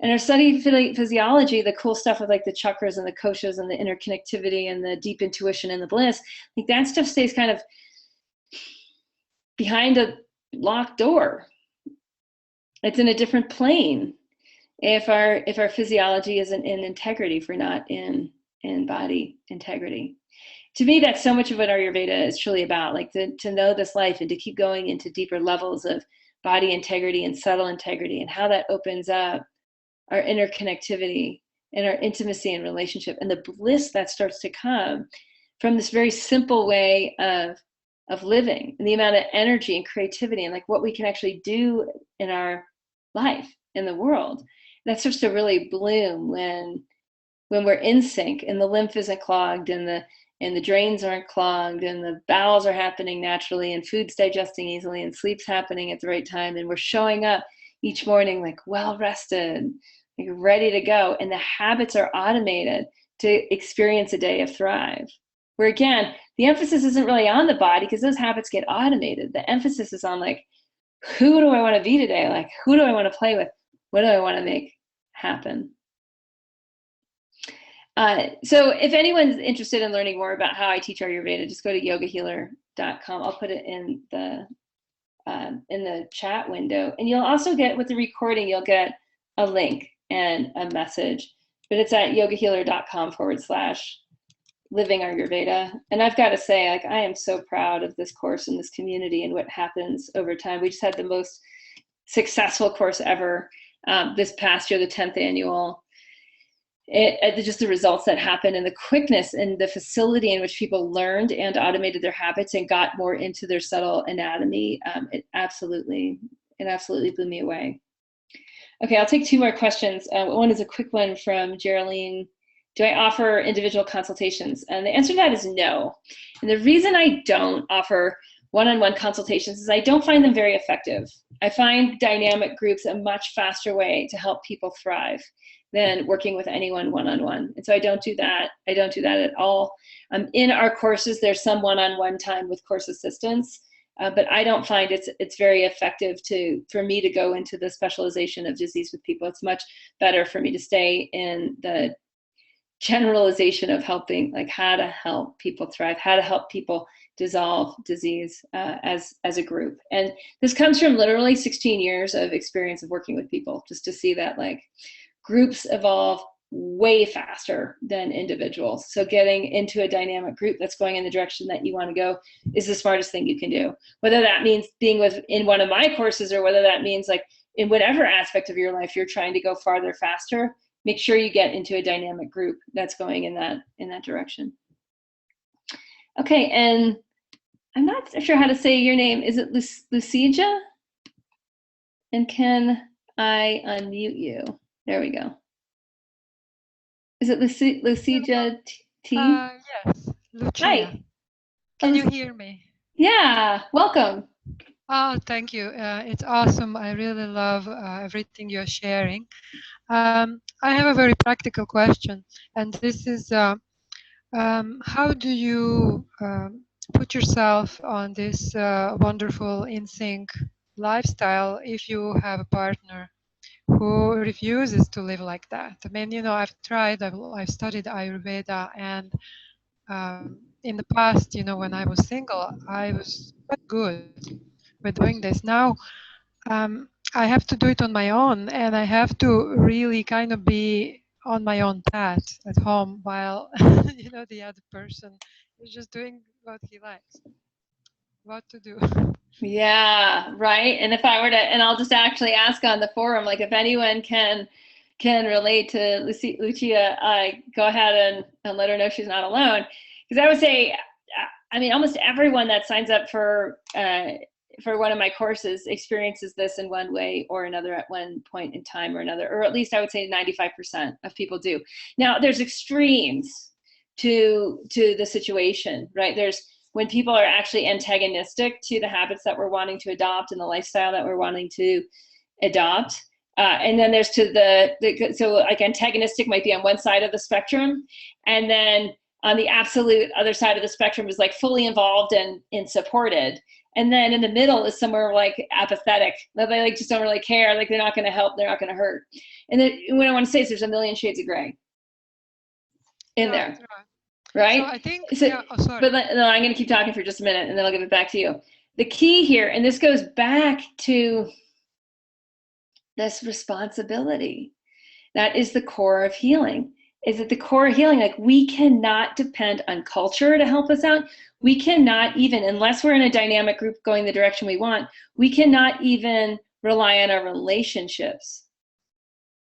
And our study physiology, the cool stuff with, like, the chakras and the koshas and the interconnectivity and the deep intuition and the bliss, like, that stuff stays kind of behind a locked door. It's in a different plane if our physiology isn't in integrity, if we're not in body integrity. To me, that's so much of what Ayurveda is truly about, like, to know this life and to keep going into deeper levels of body integrity and subtle integrity, and how that opens up our interconnectivity and our intimacy and relationship and the bliss that starts to come from this very simple way of living, and the amount of energy and creativity and, like, what we can actually do in our life, in the world. That starts to really bloom when we're in sync and the lymph isn't clogged and the drains aren't clogged and the bowels are happening naturally and food's digesting easily and sleep's happening at the right time, and we're showing up each morning, like, well rested, like, ready to go, and the habits are automated to experience a day of thrive. Where, again, the emphasis isn't really on the body because those habits get automated. The emphasis is on, like, who do I want to be today? Like, who do I want to play with? What do I want to make happen? So if anyone's interested in learning more about how I teach Ayurveda, just go to yogahealer.com. I'll put it in the chat window. And you'll also get, with the recording, you'll get a link and a message. But it's at yogahealer.com/living Ayurveda. And I've got to say, like, I am so proud of this course and this community and what happens over time. We just had the most successful course ever this past year, the 10th annual. Just the results that happened and the quickness and the facility in which people learned and automated their habits and got more into their subtle anatomy, it absolutely blew me away. Okay, I'll take 2 more questions. One is a quick one from Geraldine. Do I offer individual consultations? And the answer to that is no. And the reason I don't offer one-on-one consultations is I don't find them very effective. I find dynamic groups a much faster way to help people thrive than working with anyone one-on-one. And so I don't do that. I don't do that at all. In our courses, there's some one-on-one time with course assistants. But I don't find it's very effective for me to go into the specialization of disease with people. It's much better for me to stay in the generalization of helping, like how to help people thrive, how to help people dissolve disease as a group. And this comes from literally 16 years of experience of working with people, just to see that like groups evolve way faster than individuals. So getting into a dynamic group that's going in the direction that you want to go is the smartest thing you can do. Whether that means being in one of my courses, or whether that means like in whatever aspect of your life you're trying to go farther faster, make sure you get into a dynamic group that's going in that direction. Okay, and I'm not sure how to say your name. Is it Lucija? And can I unmute you? There we go. Is it Lucija T? Yes, Lucia. Hi. Can you hear me? Yeah, welcome. Oh, thank you. It's awesome. I really love everything you're sharing. I have a very practical question, and this is how do you put yourself on this wonderful in-sync lifestyle if you have a partner who refuses to live like that? I mean, you know, I've studied Ayurveda, and in the past, you know, when I was single, I was quite good with doing this. Now, I have to do it on my own, and I have to really kind of be on my own path at home while, you know, the other person is just doing what he likes. What to do? Yeah, right. And if I were to, and I'll just actually ask on the forum, like if anyone can relate to Lucia, go ahead and let her know she's not alone. Because I would say, I mean, almost everyone that signs up for one of my courses experiences this in one way or another at one point in time or another, or at least I would say 95% of people do. Now, there's extremes to the situation, right? There's when people are actually antagonistic to the habits that we're wanting to adopt and the lifestyle that we're wanting to adopt. And then there's so like antagonistic might be on one side of the spectrum. And then on the absolute other side of the spectrum is like fully involved and supported. And then in the middle is somewhere like apathetic. They like just don't really care. Like they're not going to help. They're not going to hurt. And then what I want to say is there's a million shades of gray in there. Right? So I think, sorry. But no, I'm going to keep talking for just a minute and then I'll give it back to you. The key here, and this goes back to this responsibility. That is the core of healing. Is at the core of healing, like we cannot depend on culture to help us out. We cannot even, unless we're in a dynamic group going the direction we want, we cannot even rely on our relationships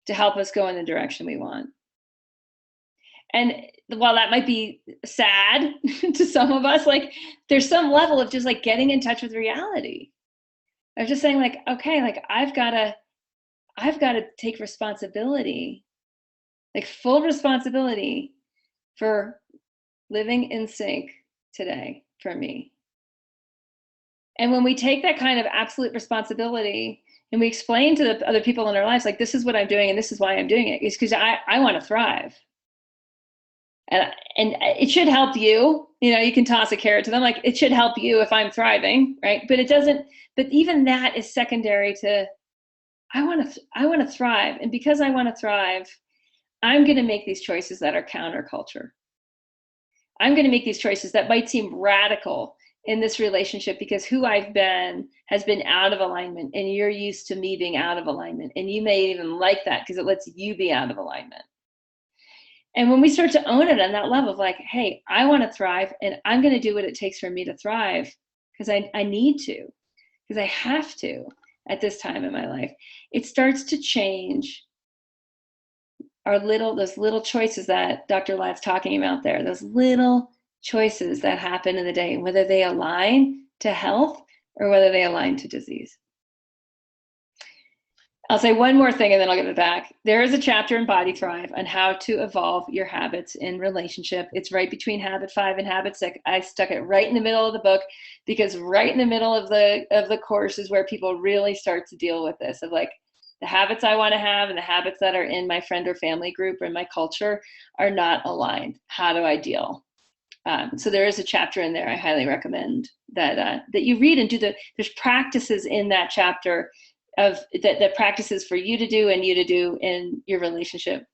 to help us go in the direction we want. And while that might be sad to some of us, like there's some level of just like getting in touch with reality. Of just saying like, okay, like I've got to take responsibility, like full responsibility for living in sync today for me. And when we take that kind of absolute responsibility and we explain to the other people in our lives, like this is what I'm doing and this is why I'm doing it, it's because I want to thrive. And it should help you, you know, you can toss a carrot to them, like it should help you if I'm thriving, right? But it doesn't, but even that is secondary to, I want to thrive. And because I want to thrive, I'm going to make these choices that are counterculture. I'm going to make these choices that might seem radical in this relationship because who I've been has been out of alignment and you're used to me being out of alignment. And you may even like that because it lets you be out of alignment. And when we start to own it on that level of like, hey, I want to thrive and I'm going to do what it takes for me to thrive because I need to, because I have to at this time in my life, it starts to change those little choices that Dr. Latt's talking about there, those little choices that happen in the day, whether they align to health or whether they align to disease. I'll say one more thing and then I'll give it back. There is a chapter in Body Thrive on how to evolve your habits in relationship. It's right between habit 5 and habit 6. I stuck it right in the middle of the book because right in the middle of the course is where people really start to deal with this of like the habits I want to have and the habits that are in my friend or family group or in my culture are not aligned. How do I deal? So there is a chapter in there I highly recommend that you read and do. There's practices in that chapter of that practices for you to do and you to do in your relationship.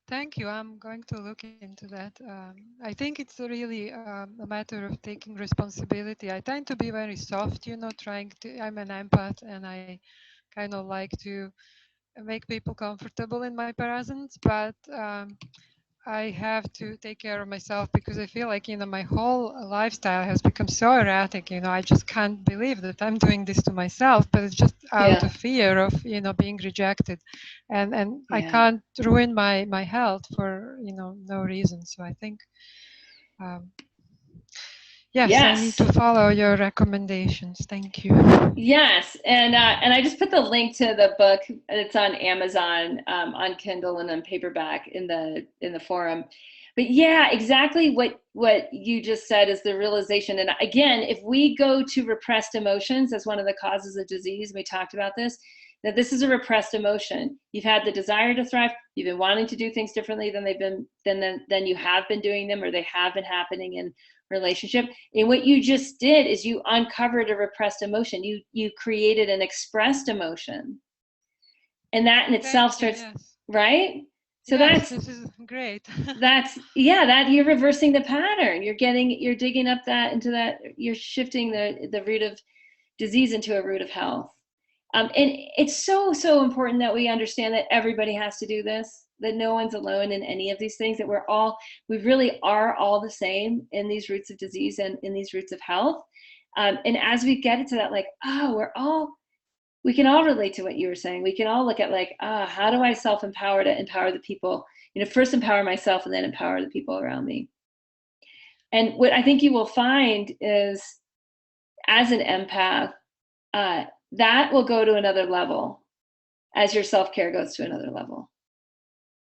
Thank you. I'm going to look into that. I think it's really a matter of taking responsibility. I tend to be very soft, I'm an empath, and I kind of like to make people comfortable in my presence, but I have to take care of myself because I feel like, my whole lifestyle has become so erratic. I just can't believe that I'm doing this to myself, but it's just out of fear of, being rejected. And I can't ruin my health for, no reason. So I think, yes, I need to follow your recommendations. Thank you. Yes, and I just put the link to the book. It's on Amazon, on Kindle and on paperback in the forum. But yeah, exactly what you just said is the realization. And again, if we go to repressed emotions as one of the causes of disease, we talked about this, that this is a repressed emotion. You've had the desire to thrive. You've been wanting to do things differently than you have been doing them, or they have been happening in relationship. And what you just did is you uncovered a repressed emotion. You created an expressed emotion, and that in itself starts, right? So this is great. that you're reversing the pattern. You're digging up you're shifting the root of disease into a root of health. And it's so important that we understand that everybody has to do this, that no one's alone in any of these things, that we really are all the same in these roots of disease and in these roots of health. And as we get into that, like, we can all relate to what you were saying. We can all look at like, how do I self-empower to empower the people? First empower myself and then empower the people around me. And what I think you will find is, as an empath, that will go to another level as your self-care goes to another level.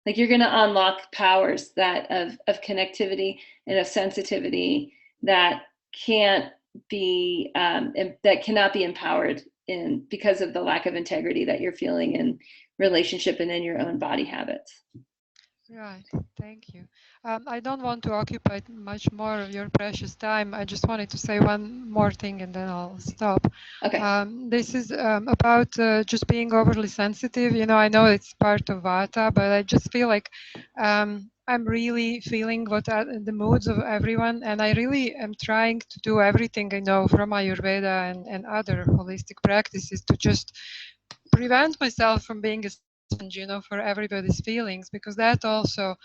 Like, you're going to unlock powers of connectivity and of sensitivity that cannot be empowered because of the lack of integrity that you're feeling in relationship and in your own body habits. Right. Thank you. I don't want to occupy much more of your precious time. I just wanted to say one more thing and then I'll stop. Okay. This is about just being overly sensitive. I know it's part of Vata, but I just feel like I'm really feeling what are the moods of everyone. And I really am trying to do everything I know from Ayurveda and other holistic practices to just prevent myself from being a for everybody's feelings, because that also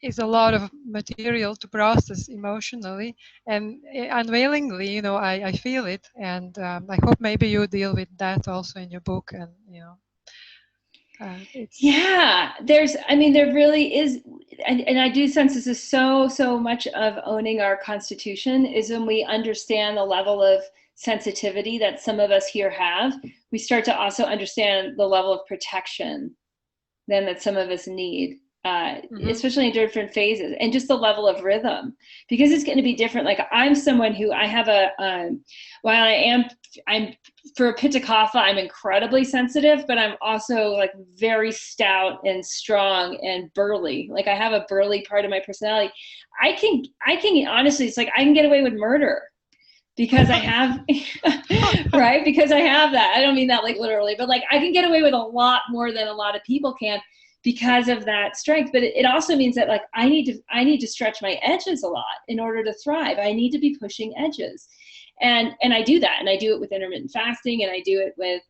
is a lot of material to process emotionally and unwillingly, I feel it, and I hope maybe you deal with that also in your book. And there really is, and I do sense this is so much of owning our constitution is when we understand the level of sensitivity that some of us here have, we start to also understand the level of protection then that some of us need, especially in different phases, and just the level of rhythm, because it's going to be different. Like, I'm someone who I have while I'm for a Pitta Kapha, I'm incredibly sensitive, but I'm also like very stout and strong and burly. Like, I have a burly part of my personality. I can honestly, it's like I can get away with murder because I have, right? Because I have that. I don't mean that like literally, but like I can get away with a lot more than a lot of people can because of that strength. But it also means that like I need to stretch my edges a lot in order to thrive. I need to be pushing edges. And I do that. And I do it with intermittent fasting, and I do it with,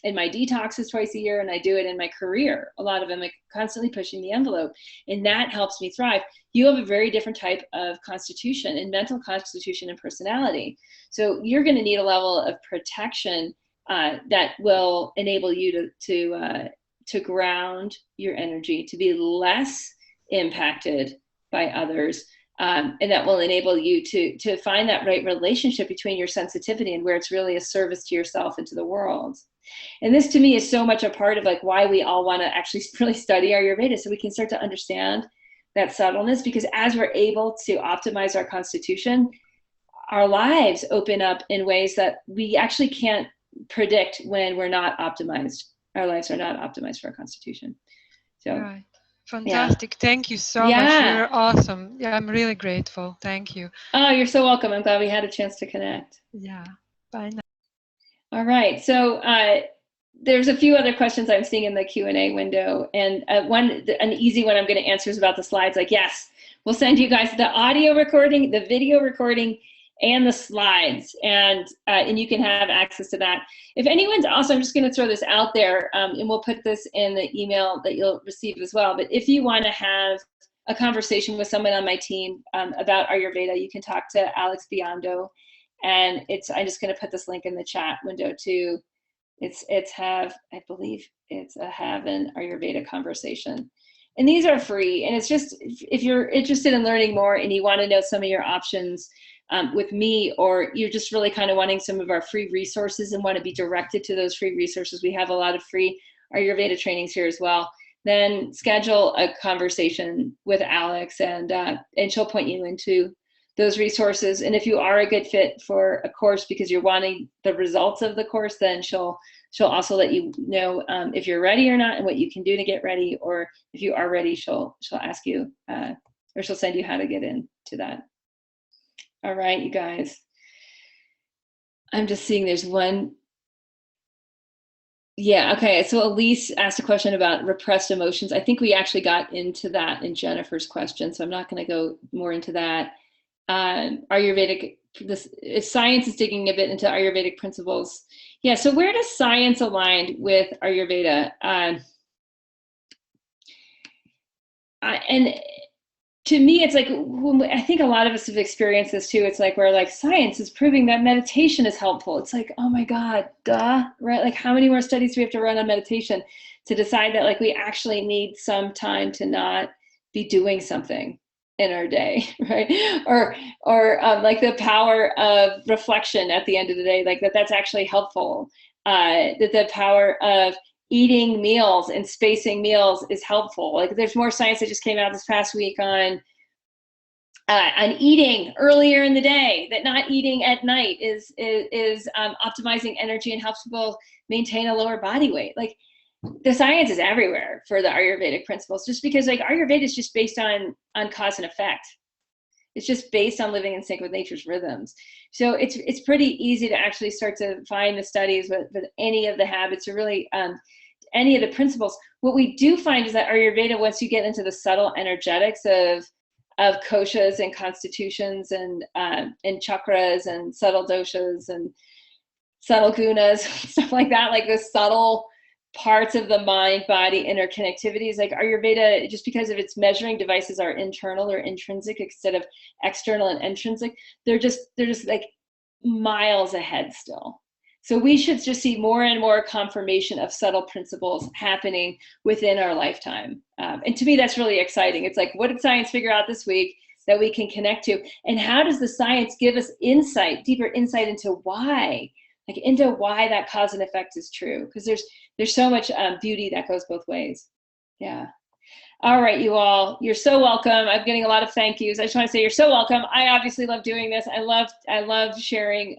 in my detoxes twice a year, and I do it in my career. A lot of them, like constantly pushing the envelope, and that helps me thrive. You have a very different type of constitution and mental constitution and personality. So you're going to need a level of protection that will enable you to ground your energy, to be less impacted by others. And that will enable you to find that right relationship between your sensitivity and where it's really a service to yourself and to the world. And this to me is so much a part of like why we all want to actually really study Ayurveda, so we can start to understand that subtleness, because as we're able to optimize our constitution, our lives open up in ways that we actually can't predict when we're not optimized. Our lives are not optimized for our constitution. So. Right. Fantastic. Thank you so much. Yeah. You're awesome. Yeah, I'm really grateful. Thank you. Oh, you're so welcome. I'm glad we had a chance to connect. Yeah. Bye now. All right. So there's a few other questions I'm seeing in the Q&A window. And an easy one I'm going to answer is about the slides. Like, yes, we'll send you guys the audio recording, the video recording, and the slides. And you can have access to that. If anyone's also, I'm just going to throw this out there, and we'll put this in the email that you'll receive as well. But if you want to have a conversation with someone on my team about Ayurveda, you can talk to Alex Biondo. And I'm just going to put this link in the chat window too. I believe it's a have an Ayurveda conversation. And these are free. And it's just, if you're interested in learning more and you want to know some of your options with me, or you're just really kind of wanting some of our free resources and want to be directed to those free resources, we have a lot of free Ayurveda trainings here as well. Then schedule a conversation with Alex, and she'll point you into those resources. And if you are a good fit for a course because you're wanting the results of the course, then she'll also let you know if you're ready or not and what you can do to get ready. Or if you are ready, she'll ask you or she'll send you how to get into that. All right, you guys. I'm just seeing there's one. Yeah, okay. So Elise asked a question about repressed emotions. I think we actually got into that in Jennifer's question, so I'm not going to go more into that. Ayurvedic, if science is digging a bit into Ayurvedic principles. Yeah, so where does science align with Ayurveda? And to me, it's like, I think a lot of us have experienced this too. It's like, where like science is proving that meditation is helpful. It's like, oh my God, duh, right? Like, how many more studies do we have to run on meditation to decide that like we actually need some time to not be doing something in our day, right? Or like the power of reflection at the end of the day, like that's actually helpful. That the power of eating meals and spacing meals is helpful. Like there's more science that just came out this past week on eating earlier in the day, that not eating at night is optimizing energy and helps people maintain a lower body weight. Like the science is everywhere for the Ayurvedic principles, just because like Ayurveda is just based on cause and effect. It's just based on living in sync with nature's rhythms. So it's pretty easy to actually start to find the studies with any of the habits, or really any of the principles. What we do find is that Ayurveda, once you get into the subtle energetics of koshas and constitutions and chakras and subtle doshas and subtle gunas, stuff like that, like the subtle parts of the mind-body interconnectivities, like Ayurveda, just because of its measuring devices are internal or intrinsic instead of external and intrinsic, they're just like miles ahead still. So we should just see more and more confirmation of subtle principles happening within our lifetime. And to me, that's really exciting. It's like, what did science figure out this week that we can connect to? And how does the science give us insight, deeper insight into why? Like into why that cause and effect is true, because there's so much beauty that goes both ways. Yeah. All right, you all, you're so welcome. I'm getting a lot of thank yous. I just want to say you're so welcome. I obviously love doing this. I love sharing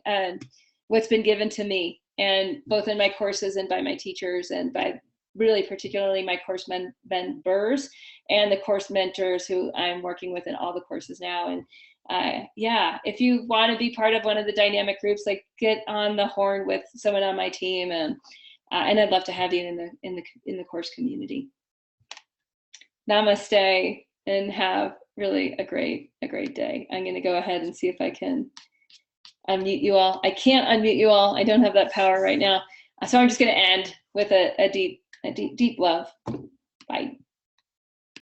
what's been given to me, and both in my courses and by my teachers, and by really particularly my course members and the course mentors who I'm working with in all the courses now. And yeah, if you want to be part of one of the dynamic groups, like get on the horn with someone on my team, and I'd love to have you in the course community. Namaste, and have really a great day. I'm going to go ahead and see if I can unmute you all. I can't unmute you all. I don't have that power right now. So I'm just going to end with a deep love. Bye.